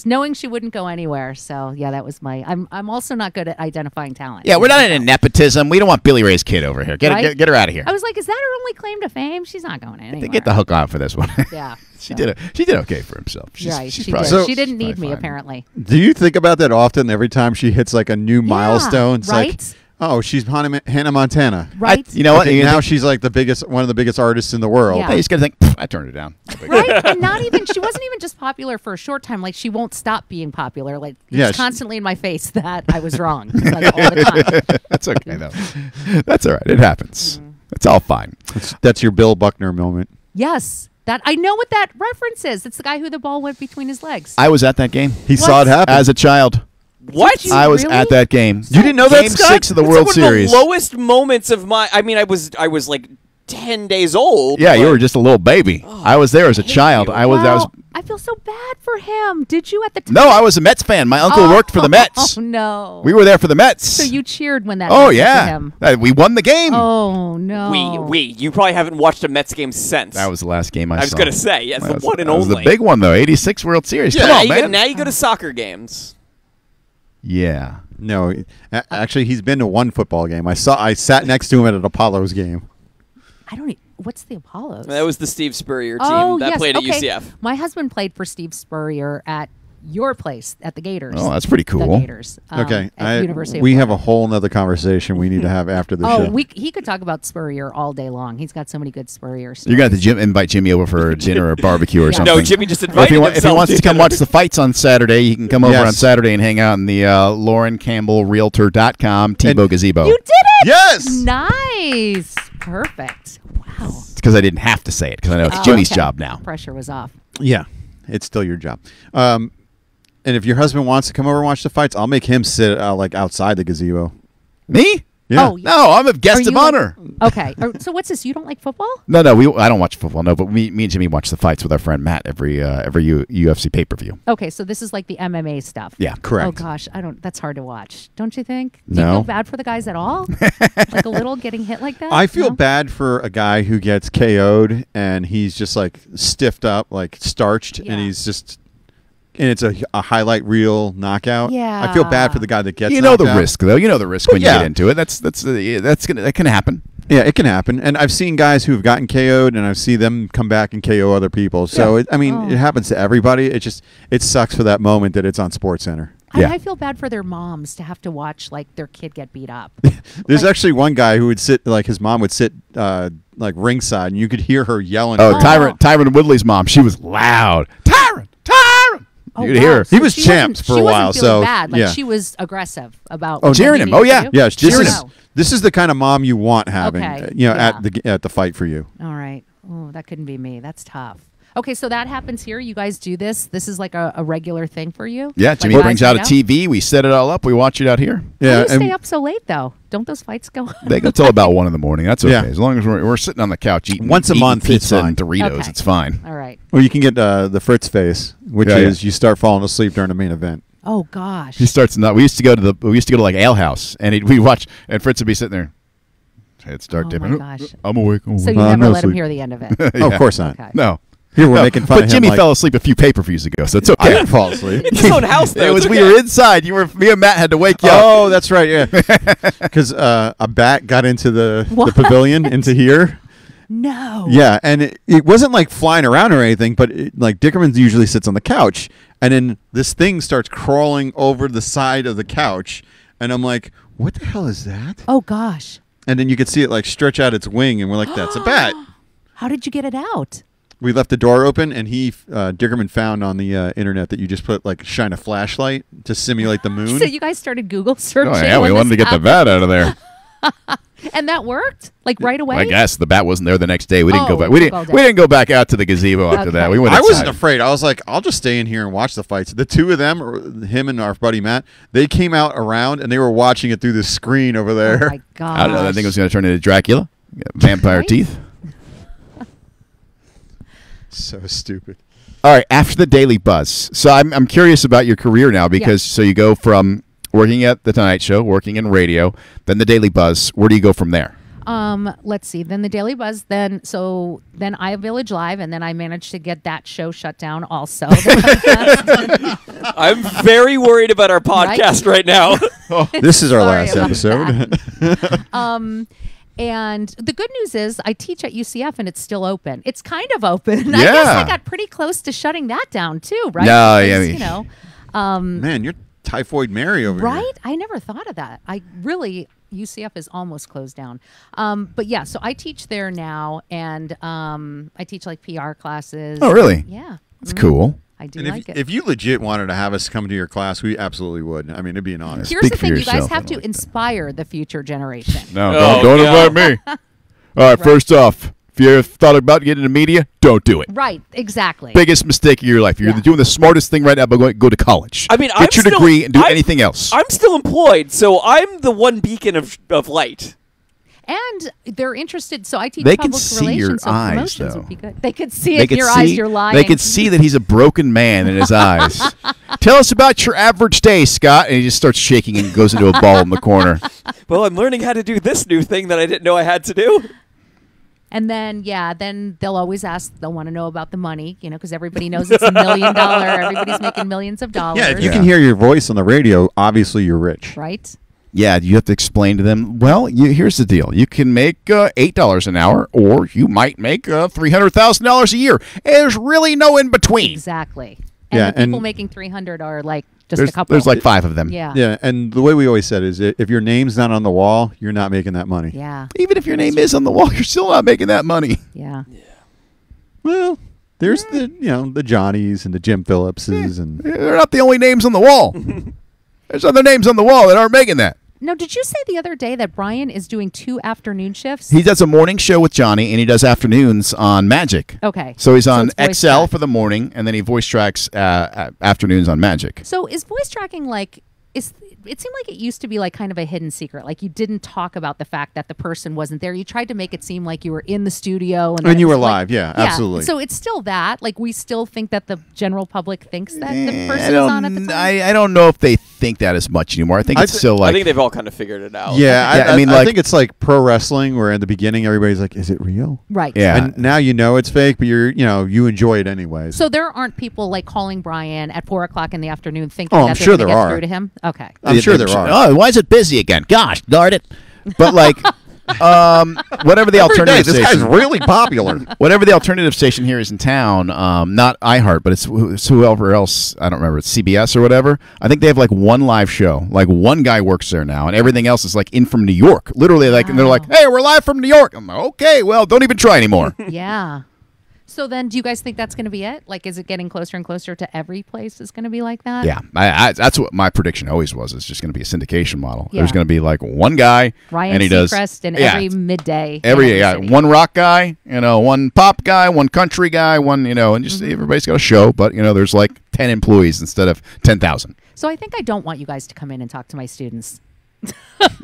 knowing she wouldn't go anywhere. So yeah, that was I'm also not good at identifying talent. yeah, we're not into nepotism. We don't want Billy Ray's kid over here. Right? Get her out of here. I was like, is that her only claim to fame? She's not going anywhere. They get the hook on for this one. Yeah. She did okay for himself. Right, she's she probably- did. So- She didn't need probably me fine. apparently. Do you think about that often? Every time she hits like a new milestone, it's like, right? oh, she's Hannah Montana. Right. You know what? Okay, You now think- she's like one of the biggest artists in the world. Yeah. Hey, you just got to think, "Pff, I turned her down. No big deal." Right, and not even she wasn't even just popular for a short time. Like she won't stop being popular. Like Yeah, it's she- constantly in my face that I was wrong, like all the time. That's okay, though. That's all right. It happens. It's all fine. That's your Bill Buckner moment. Yes, that I know what that reference is. It's the guy who the ball went between his legs. I was at that game. He saw it happen. As a child. What? you I was really? at that game. You didn't know that, Game Scott? 6 of the It's World like Series. One of the lowest moments of my. I mean, I was like 10 days old. Yeah, you but- were just a little baby. I was there as a child. you. I was. Wow, I feel so bad for him. Did you at the time? No, I was a Mets fan. My uncle worked for the Mets. Oh no. We were there for the Mets. So you cheered when that Oh happened to yeah, him. We won the game. Oh no. You probably haven't watched a Mets game since. That was the last game I saw. I was gonna say, yes, That the was- one and that was only. the big one though. '86 World Series. Come on, man. Now you go to soccer games. Yeah. No, actually, he's been to one football game. I sat next to him at an Apollos game. I don't. What's the Apollos? That was the Steve Spurrier team Oh, that yes. played at okay. UCF. My husband played for Steve Spurrier at your place at the Gators. Oh, that's pretty The cool. Gators. Okay, At University of we have a Florida. whole nother conversation we need to have after the show. He could talk about Spurrier all day long. He's got so many good Spurrier stories. You're going to have to invite Jimmy over for dinner or barbecue or Yeah. something. No, Jimmy just Or invited if he himself. wants to come watch the fights on Saturday, he can come over Yes. on Saturday and hang out in the LaurenCampbellRealtor.com Tebow Gazebo. You did it! Yes! Nice. Perfect. Wow. It's because I didn't have to say it because I know it's Jimmy's Okay. job now. Pressure was off. Yeah, it's still your job. And if your husband wants to come over and watch the fights, I'll make him sit like outside the gazebo. Me? Yeah. Oh, No, I'm a Are guest of you honor. Okay. So what's this? You don't like football? No, I don't watch football. No, but me and Jimmy watch the fights with our friend Matt every UFC pay-per-view. Okay, so this is like the MMA stuff. Yeah. Correct. Oh gosh, that's hard to watch. Don't you think? Do you No. feel bad for the guys at all? Like a little getting hit like that? I feel No? bad for a guy who gets KO'd and he's just like stiffed up, like starched, Yeah. and he's just, and it's a highlight reel knockout. I feel bad for the guy that gets. You know the knocked out. risk, though. You know the risk when yeah. you get into it. That can happen. Yeah, it can happen, and I've seen guys who've gotten KO'd, and I've seen them come back and KO other people. So Yeah. it happens to everybody. It sucks for that moment that it's on SportsCenter. Yeah. I feel bad for their moms to have to watch like their kid get beat up. There's Like- actually one guy who would sit, like his mom would sit like ringside, and you could hear her yelling. Oh, Oh. Tyron Woodley's mom. She was loud. Tyron. Oh, You could hear her. He was she champs wasn't- for a she while, wasn't feeling so, bad. Like yeah. she was aggressive about. Oh, what cheering he him. needed Oh, to yeah. do? Yes, Wow. this is the kind of mom you want having, Okay. at Yeah. the fight for you. All right. Oh, that couldn't be me. That's tough. Okay, so that happens here. You guys do this. This is like a regular thing for you. Yeah, Like Jimmy guys brings out a night TV. We set it all up. We watch it out here. Why Yeah, do you stay and up so late though? Don't those fights go on? They go till about 1 a.m. That's okay. Yeah. As long as we're sitting on the couch eating Once a eating month, it's pizza fine. and Doritos, Okay. it's fine. All right. or you can get the Fritz face, which Yeah, is you start falling asleep during the main event. Oh gosh. He starts not. We used to go to like Ale House, and we watch, and Fritz would be sitting there. He'd start Oh, dipping. my gosh. I'm awake. So you I'm never no let him sleep. hear the end of it. Oh, of course not. Okay. No. Here we're No, making fun but of him. Jimmy like, fell asleep a few pay-per-views ago, so it's I okay. didn't fall asleep. It's his own house, though. It was It's we okay. were inside. Me and Matt had to wake you up. Oh, that's right. Yeah, because a bat got into the What? pavilion into here. No. Yeah, and it wasn't like flying around or anything, but like Dickerman usually sits on the couch, and then this thing starts crawling over the side of the couch, and I'm like, "What the hell is that?" Oh gosh. And then you could see it like stretch out its wing, and we're like, "That's a bat." How did you get it out? We left the door open, and Dickerman found on the internet that you just put like shine a flashlight to simulate the moon. So you guys started Google searching. Oh, yeah, we when wanted to this get the bat out of there. And that worked? Like right away? I guess the bat wasn't there the next day. We didn't Oh, go back. We took all didn't. day. We didn't go back out to the gazebo after Okay. that. We went. I inside. wasn't afraid. I was like, I'll just stay in here and watch the fights. The two of them, or him and our buddy Matt, they came out around and they were watching it through the screen over Oh there. my gosh. I don't know. I think it was going to turn into Dracula. Vampire Right? teeth. So stupid. All right, after the Daily Buzz. So I'm curious about your career now because so you go from working at the Tonight Show, working in radio, then the Daily Buzz. Where do you go from there? Let's see. Then the Daily Buzz. Then I Village Live, and then I managed to get that show shut down. Also, I'm very worried about our podcast right now. This is our Sorry last about episode. And the good news is I teach at UCF, and it's still open. It's kind of open. I Yeah. guess I got pretty close to shutting that down too, right? No, Because, yeah, I mean- you know, Man, you're Typhoid Mary over here. right? I never thought of that. UCF is almost closed down. But yeah, so I teach there now, and I teach like PR classes. Oh, really? Yeah. That's cool. I do And like it. if you legit wanted to have us come to your class, we absolutely would. I mean, it'd be an honor. Here's Speak the for thing, you guys yourself, have I to like that. inspire the future generation. No, Oh, don't God. invite me. All right, first off, if you ever thought about getting into media, don't do it. Right, exactly. Biggest mistake of your life. You're Yeah. doing the smartest thing right now, but go to college. I mean, get I'm your still- degree and do I'm- anything else. I'm still employed, so I'm the one beacon of light. And they're interested, so I teach They can public see your relations, so eyes, promotions though. would be good. They could see it in your eyes you're lying. They could see that he's a broken man in his eyes. Tell us about your average day, Scott. And he just starts shaking and goes into a ball in the corner. Well, I'm learning how to do this new thing that I didn't know I had to do. And then, then they'll always ask, they'll want to know about the money, because everybody knows it's $1 million. Everybody's making millions of dollars. Yeah, if you can hear your voice on the radio, obviously you're rich. Right? Yeah, you have to explain to them, well, here's the deal. You can make $8 an hour, or you might make $300,000 a year. There's really no in between. Exactly. And Yeah, the people and- making 300 are like just a couple. There's like 5 of them. Yeah. Yeah, and the way we always said is if your name's not on the wall, you're not making that money. Yeah. Even if your name is on the wall, you're still not making that money. Yeah. Well, there's the Johnnies and the Jim Phillipses and They're not the only names on the wall. There's other names on the wall that aren't making that. Now, did you say the other day that Brian is doing 2 afternoon shifts? He does a morning show with Johnny, and he does afternoons on Magic. Okay. So he's on it's voice XL track. for the morning, and then he voice tracks afternoons on Magic. So is voice tracking like it seemed like it used to be like kind of a hidden secret. Like you didn't talk about the fact that the person wasn't there. You tried to make it seem like you were in the studio and you were like- live. Yeah, absolutely. So it's still that. Like we still think that the general public thinks that the I person is on at the don't, time. I don't know if they think that as much anymore. I think it's still I like think they've all kind of figured it out. yeah, Yeah, I mean, I like- think it's like pro wrestling where in the beginning everybody's like, "Is it real?" Right. Yeah. And now you know it's fake, but you enjoy it anyways. So there aren't people like calling Brian at 4:00 in the afternoon thinking Oh, I'm that sure they're there going to get are. through to him. Okay. I'm sure there are. Oh, why is it busy again? Gosh, darn it! But like, whatever the Every day, alternative this guy's station, really popular. whatever the alternative station here is in town, not iHeart, but it's whoever else. I don't remember. It's CBS or whatever. I think they have like one live show. Like one guy works there now, and everything else is like in from New York. Literally, like and they're like, "Hey, we're live from New York." I'm like, "Okay, well, don't even try anymore." Yeah. So then, do you guys think that's going to be it? Like, is it getting closer and closer to every place is going to be like that? Yeah, that's what my prediction always was. It's just going to be a syndication model. Yeah. There's going to be like one guy, Ryan and he does Seacrest in yeah, every midday. in every city. one rock guy, one pop guy, one country guy, one and just everybody's got a show. But there's like 10 employees instead of 10,000. So I think I don't want you guys to come in and talk to my students.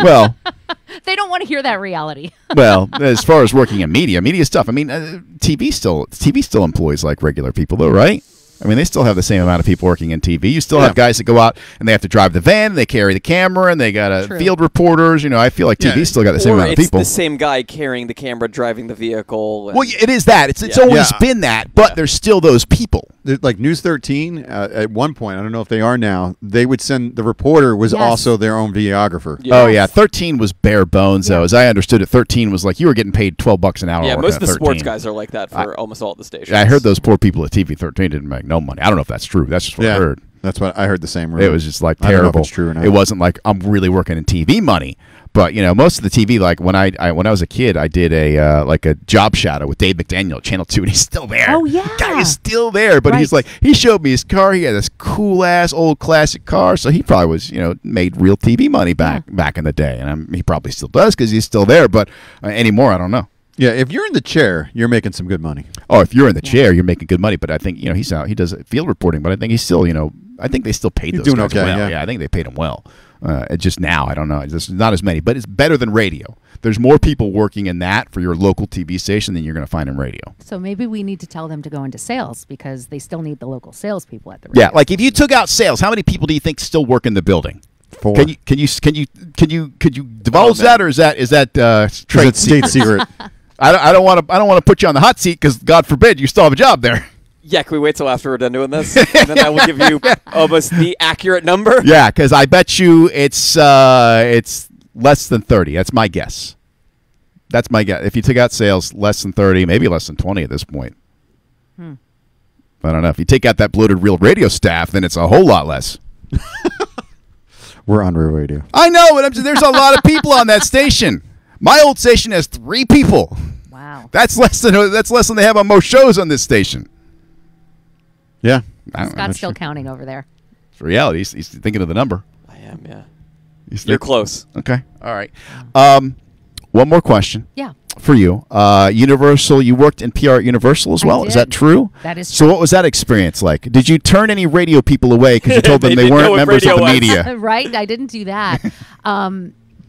Well, They don't want to hear that reality. well, as far as working in media stuff. I mean, TV still employs like regular people, though, right? I mean, they still have the same amount of people working in TV. You still have guys that go out and they have to drive the van, they carry the camera, and they got True. field reporters. I feel like TV's still got the same Or amount of it's people. the same guy carrying the camera, driving the vehicle. And Well, it is that. It's Yeah. always Yeah. been that, but there's still those people. Like News 13, at one point, I don't know if they are now, they would send the reporter was Yes. also their own videographer. Yeah. Oh yeah, 13 was bare bones though. As I understood it, 13 was like you were getting paid $12 an hour. yeah, working most at of the sports 13. guys are like that for almost all the stations. I heard those poor people at TV 13 didn't make no money. I don't know if that's true. That's just what I heard. That's what I heard the same rumor. It was just like I don't know if terrible. it's true or not. It wasn't like I'm really working in TV money. But most of the TV, like when I was a kid, I did a like a job shadow with Dave McDaniel at Channel 2, and he's still there. Oh, yeah. Guy is still there. But he's Right. like, he showed me his car. He had this cool ass old classic car, so he probably was made real TV money back in the day, and he probably still does because he's still there. But anymore, I don't know. Yeah, if you're in the chair, you're making some good money. Oh, if you're in the chair, you're making good money. But I think he's out. He does field reporting, but I think he's still I think they still paid He's those doing guys okay, well. yeah. I think they paid him well. Just now, I don't know. There's not as many, but it's better than radio. There's more people working in that for your local TV station than you're going to find in radio. So maybe we need to tell them to go into sales because they still need the local salespeople at the radio. Yeah, like if you took out sales, how many people do you think still work in the building? 4. Can you divulge man. that, or is that trade It's state secret. I don't want to put you on the hot seat because God forbid you still have a job there. Yeah, can we wait till after we're done doing this? And then I will give you almost the accurate number. Yeah, because I bet you it's less than 30. That's my guess. That's my guess. If you took out sales, less than 30, maybe less than 20 at this point. I don't know. If you take out that bloated real radio staff, then it's a whole lot less. We're on Real Radio. I know, but there's a lot of people on that station. My old station has 3 people. Wow. That's less than they have on most shows on this station. Yeah. Scott's still counting over there. It's reality. He's thinking of the number. I am, yeah. He's You're close. Okay. All right. One more question. Yeah. For you, Universal. You worked in PR at Universal as I well. Is that did. true? That is So, true. what was that experience like? Did you turn any radio people away because you told them They they didn't know weren't what members of radio the was. media? Right? I didn't do that.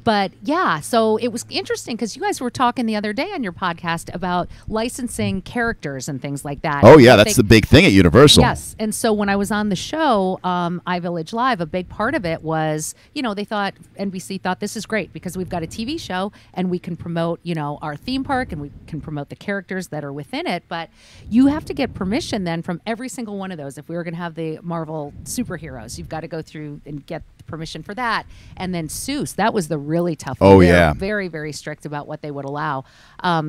But yeah, so it was interesting because you guys were talking the other day on your podcast about licensing characters and things like that. Oh And yeah, I that's think- the big thing at Universal. Yes. And so when I was on the show, iVillage Live, a big part of it was, they thought, NBC thought this is great because we've got a TV show and we can promote, our theme park and we can promote the characters that are within it. But you have to get permission then from every single one of those. If we were going to have the Marvel superheroes, you've got to go through and get permission for that. And then Seuss, that was the really tough Oh, one. They were yeah. very, very strict about what they would allow.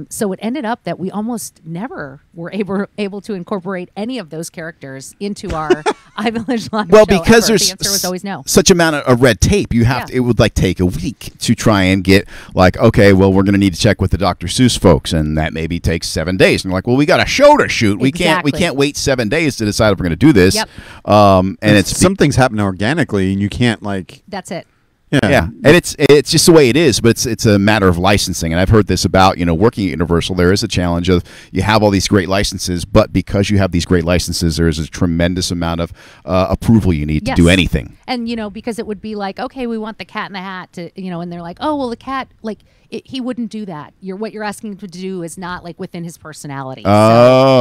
So it ended up that we almost never were able to incorporate any of those characters into our iVillage Live Well, show because ever. there's The answer was always no. such amount of red tape. You have Yeah. to, it would like take a week to try and get like, okay, well, we're going to need to check with the Dr. Seuss folks, and that maybe takes 7 days. And you're like, well, we got a show to shoot. We Exactly. can't wait 7 days to decide if we're going to do this. Yep. And it's some things happen organically, and you can't like. That's it. Yeah, and it's just the way it is, but it's a matter of licensing. And I've heard this about working at Universal. There is a challenge of you have all these great licenses, but because you have these great licenses, there is a tremendous amount of approval you need to Yes. do anything. And because it would be like, okay, we want the Cat in the Hat to, and they're like, oh well, the cat, like he wouldn't do that. What you're asking him to do is not like within his personality. Oh,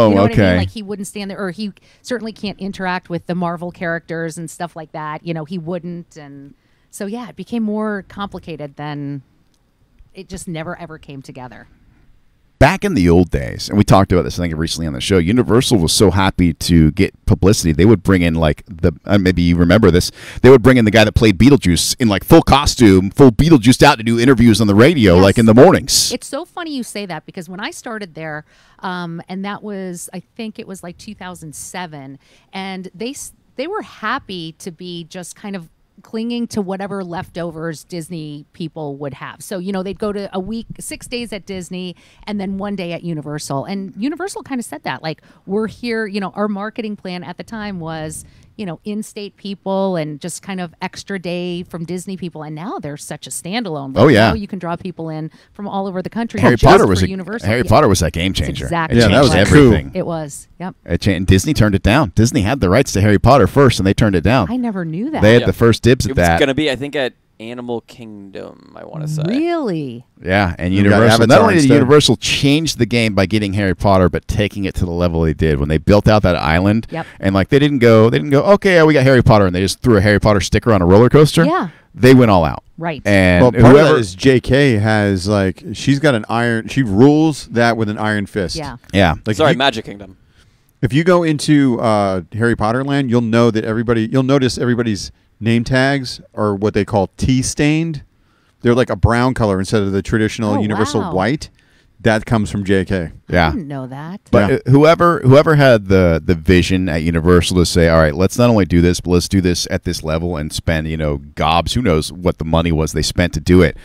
so, you know what I okay. mean? Like he wouldn't stand there, or he certainly can't interact with the Marvel characters and stuff like that. He wouldn't, and so yeah, it became more complicated than it just never ever came together. Back in the old days, and we talked about this, I think, recently on the show, Universal was so happy to get publicity. They would bring in, like, maybe you remember this, they would bring in the guy that played Beetlejuice in, like, full costume, full Beetlejuiced out to do interviews on the radio, Yes. like, in the mornings. It's so funny you say that because when I started there, and that was, I think it was like 2007, and they were happy to be just kind of clinging to whatever leftovers Disney people would have. So, they'd go to a week, 6 days at Disney and then 1 day at Universal. And Universal kind of said that, like, we're here, our marketing plan at the time was, in-state people and just kind of extra day from Disney people. And now they're such a standalone. Oh, yeah. Now you can draw people in from all over the country. Harry just Potter for was Universal. Harry Yeah. Potter was that game changer. exactly It Yeah, that changed was everything. It was. Yep. And Disney turned it down. Disney had the rights to Harry Potter first, and they turned it down. I never knew that. They had Yeah. the first dibs It at was that. going to be, I think, at Animal Kingdom, I want to say. Really? Yeah, and You got Universal. Not Avatar only did instead. Universal change the game by getting Harry Potter, but taking it to the level they did when they built out that island. Yep. And like they didn't go, okay, yeah, we got Harry Potter, and they just threw a Harry Potter sticker on a roller coaster. Yeah. They went all out. Right. And Well, part of whoever, that is J.K. has like she's got an iron. She rules that with an iron fist. Yeah. yeah, Like Sorry, if you, Magic Kingdom. if you go into Harry Potter land, you'll know that you'll notice everybody's name tags are what they call tea stained. They're like a brown color instead of the traditional Oh, universal wow. white. That comes from J.K. yeah. I didn't know that. But Yeah. whoever had the vision at Universal to say, all right, let's not only do this, but let's do this at this level and spend gobs. Who knows what the money was they spent to do it.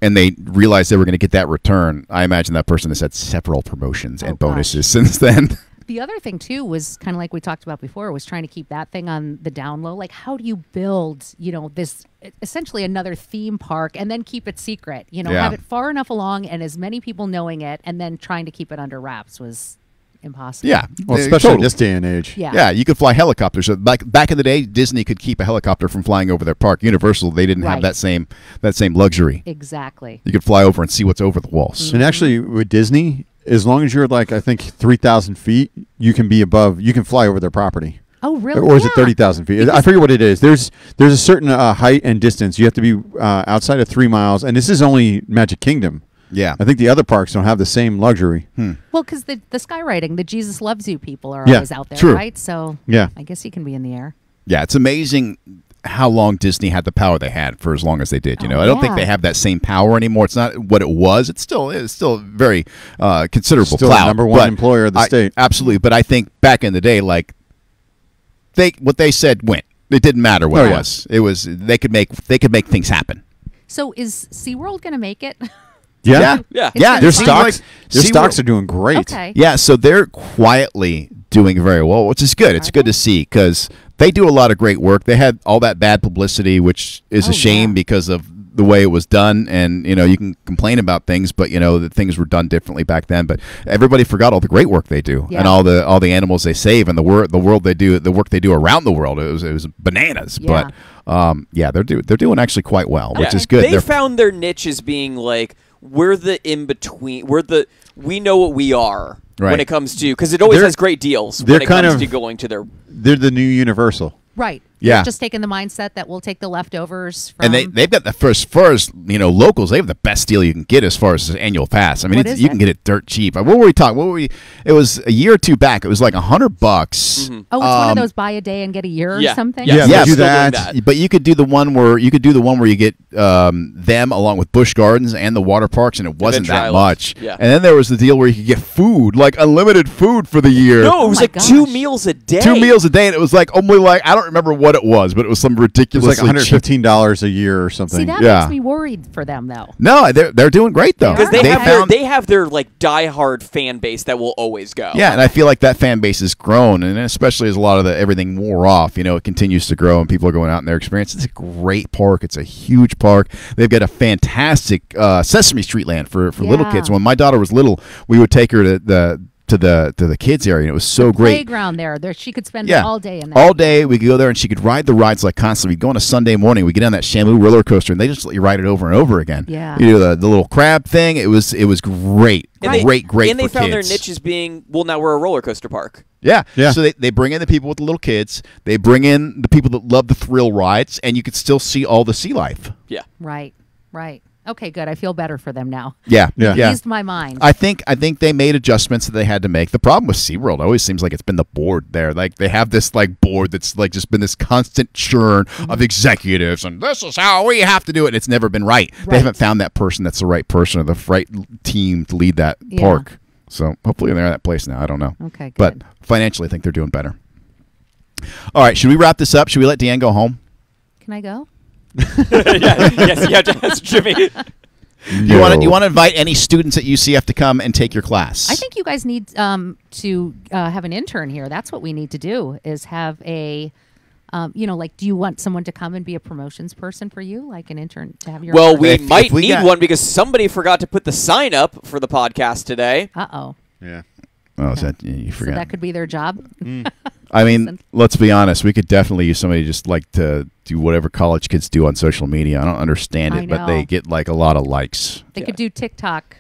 And they realized they were going to get that return. I imagine that person has had several promotions and gosh. bonuses since then. The other thing too was kind of like we talked about before, was trying to keep that thing on the down low. Like, how do you build, this essentially another theme park and then keep it secret? Yeah. Have it far enough along and as many people knowing it, and then trying to keep it under wraps was impossible. Yeah, Well, especially totally. in this day and age. Yeah. Yeah, you could fly helicopters. Back in the day, Disney could keep a helicopter from flying over their park. Universal, they didn't have Right. that same luxury. Exactly. You could fly over and see what's over the walls. And actually, with Disney, as long as you're like I think 3,000 feet, you can be above. You can fly over their property. Oh, really? Or is it Yeah. 30,000 feet? I forget what it is. There's a certain height and distance. You have to be outside of 3 miles, and this is only Magic Kingdom. Yeah. I think the other parks don't have the same luxury. Well, because the skywriting, the Jesus loves you people are Yeah, always out there, true. right? So Yeah. I guess you can be in the air. Yeah, it's amazing how long Disney had the power they had for as long as they did. Oh, I don't think yeah. they have that same power anymore. It's not what it was. It's still very considerable Still the clout. number one but employer of the state. Absolutely, but I think back in the day, like what they said went. It didn't matter what Oh, it yeah. was. It was they could make things happen. So is SeaWorld going to make it? Yeah. Yeah. It's Yeah, gonna Their be seems fun? stocks, like their SeaWorld- stocks are doing great. Okay. Yeah, so they're quietly doing very well, which is good. It's good to see because they do a lot of great work. They had all that bad publicity, which is Oh, a shame yeah. because of the way it was done. And you can complain about things, but that things were done differently back then. But everybody forgot all the great work they do Yeah. and all the animals they save and the work they do around the world. It was bananas. Yeah. But they're doing actually quite well, which Yeah. is good. They They're- found their niche as being like, we're the in between. We know what we are Right. when it comes to, because it always They're- has great deals they're when it kind comes of- to going to their. They're the new Universal. Right. Yeah. They've just taken the mindset that we'll take the leftovers from. And they've got the first locals. They have the best deal you can get as far as the annual pass. I mean, What is you it? can get it dirt cheap. What were we talking? It was a year or two back. It was like $100. Mm-hmm. Oh, it's one of those buy a day and get a year Yeah. or something. Yeah, Yeah, Yeah, they do still doing that. But you could do the one where you get them along with Busch Gardens and the water parks, and it wasn't Adventure that Island. much. Yeah. And then there was the deal where you could get food, like unlimited food for the year. No, it was my like gosh. 2 meals a day. 2 meals a day, and it was like only like I don't remember what it was, but it was some It was ridiculously like cheap. $115 a year or something. See, that Yeah. makes me worried for them, though. No, they're doing great though. because They they have their like diehard fan base that will always go. Yeah, and I feel like that fan base has grown, and especially as a lot of everything wore off, it continues to grow, and people are going out in their experience. It's a great park. It's a huge park. They've got a fantastic Sesame Street land for little Yeah. kids. When my daughter was little, we would take her to the kids area, and it was so great. Playground there, she could spend Yeah, all day in there. all day. We could go there, and she could ride the rides like constantly. We'd go on a Sunday morning. We get on that Shamu roller coaster, and they just let you ride it over and over again. Yeah. You do the little crab thing. It was great. And they, Great And they for found kids. their niches being now we're a roller coaster park. Yeah. Yeah. So they bring in the people with the little kids. They bring in the people that love the thrill rides, and you could still see all the sea life. Yeah. Right. Okay, good. I feel better for them now. Yeah. Yeah. Eased my mind. I think they made adjustments that they had to make. The problem with SeaWorld always seems like it's been the board there. Like they have this like board that's like just been this constant churn of executives, and this is how we have to do it. And it's never been right. They Right. haven't found that person that's the right person or the right team to lead that Yeah. park. So hopefully they're at that place now. I don't know. Okay, good. But financially, I think they're doing better. All right, should we wrap this up? Should we let Deanne go home? Can I go? Yes, you have to ask Jimmy. Do you want to invite any students at UCF to come and take your class? I think you guys need to have an intern here. That's what we need to do. Is have a, like, do you want someone to come and be a promotions person for you, like an intern to have your? Well, we If might we need got- one because somebody forgot to put the sign up for the podcast today. Uh-oh. Yeah. Oh, is that you So forgot? that could be their job. I mean, let's be honest. We could definitely use somebody just like to do whatever college kids do on social media. I don't understand I it, but they know. get like a lot of likes. They Yeah. could do TikTok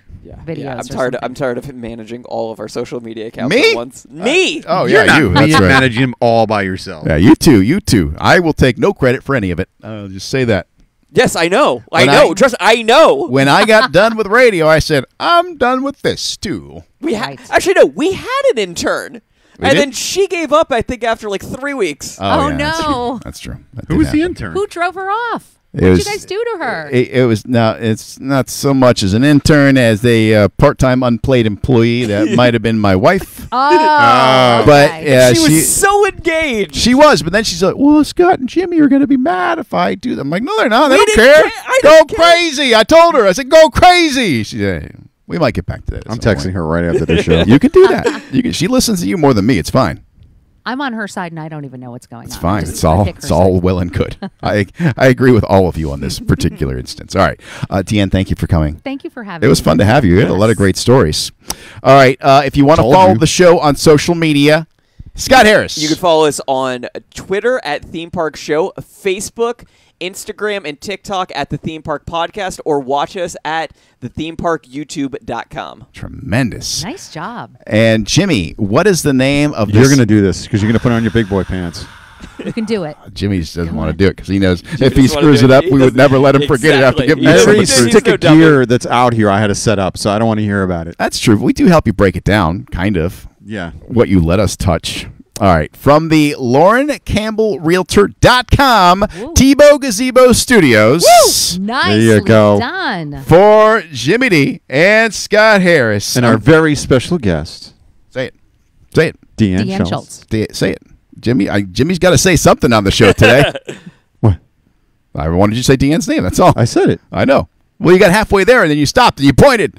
videos. Yeah, or I'm tired. something. I'm tired of managing all of our social media accounts Me? at once. Me. Oh You're yeah, not you. me. That's You're right. managing them all by yourself. Yeah, you too. I will take no credit for any of it. I'll just say that. Yes, I know. When I know. I- Trust. I know. When I got done with radio, I said, I'm done with this too. Right. Actually no. We had an intern, We and did? then she gave up. I think after like 3 weeks. Oh, yeah, that's no. true. That's true. That Who did was the happen. intern? Who drove her off? It What did was- you guys do to her? It was now. It's not so much as an intern as a part-time unpaid employee. That might have been my wife, oh, but okay. yeah, she was so engaged. she was. But then she's like, "Well, Scott and Jimmy are going to be mad if I do that." I'm like, "No, they're not. They We don't didn't care. care. I Go didn't care." crazy." I told her. I said, "Go crazy." She said, "We might get back to that." at I'm some texting point." her right after the show. You can do that. She listens to you more than me. It's fine. I'm on her side, and I don't even know what's going It's on. fine. Just It's all pick her it's all side. well and good. I agree with all of you on this particular instance. All right, Deanne, thank you for coming. Thank you for having me. It was fun to have you. You had a lot of great stories. All right, if you want to Told follow you. the show on social media, Scott Harris. You can follow us on Twitter at Theme Park Show, Facebook, Instagram, and TikTok at The Theme Park Podcast, or watch us at thethemeparkyoutube.com. Tremendous. Nice job. And Jimmy, what is the name of this? You're going to do this because you're going to put on your big boy pants. You can do it. Jimmy just doesn't Come want to on. do it because he knows if doesn't he wanna screws do it it. up, He we would doesn't- never let him forget it after Exactly. giving Yeah, you so Every much he's food. stick no of dummy. gear that's out here, I had to set up, so I don't want to hear about it. That's true. We do help you break it down, kind of. Yeah. What you let us touch. All right. From the LaurenCampbellRealtor.com, Woo. Tebow Gazebo Studios. Nicely you go. done. For Jimmy D and Scott Harris. And our very special guest, Say it. Say it. Deanne Schultz. Say it. Jimmy. Jimmy's got to say something on the show today. What? I wanted you to say Deanne's name. That's all. I said it. I know. Well, you got halfway there, and then you stopped, and you pointed.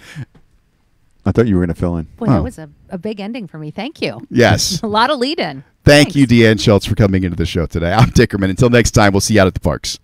I thought you were going to fill in. Boy, Oh. that was a big ending for me. Thank you. Yes. A lot of lead in. Thank you, Deanne Schultz, for coming into the show today. I'm Dickerman. Until next time, we'll see you out at the parks.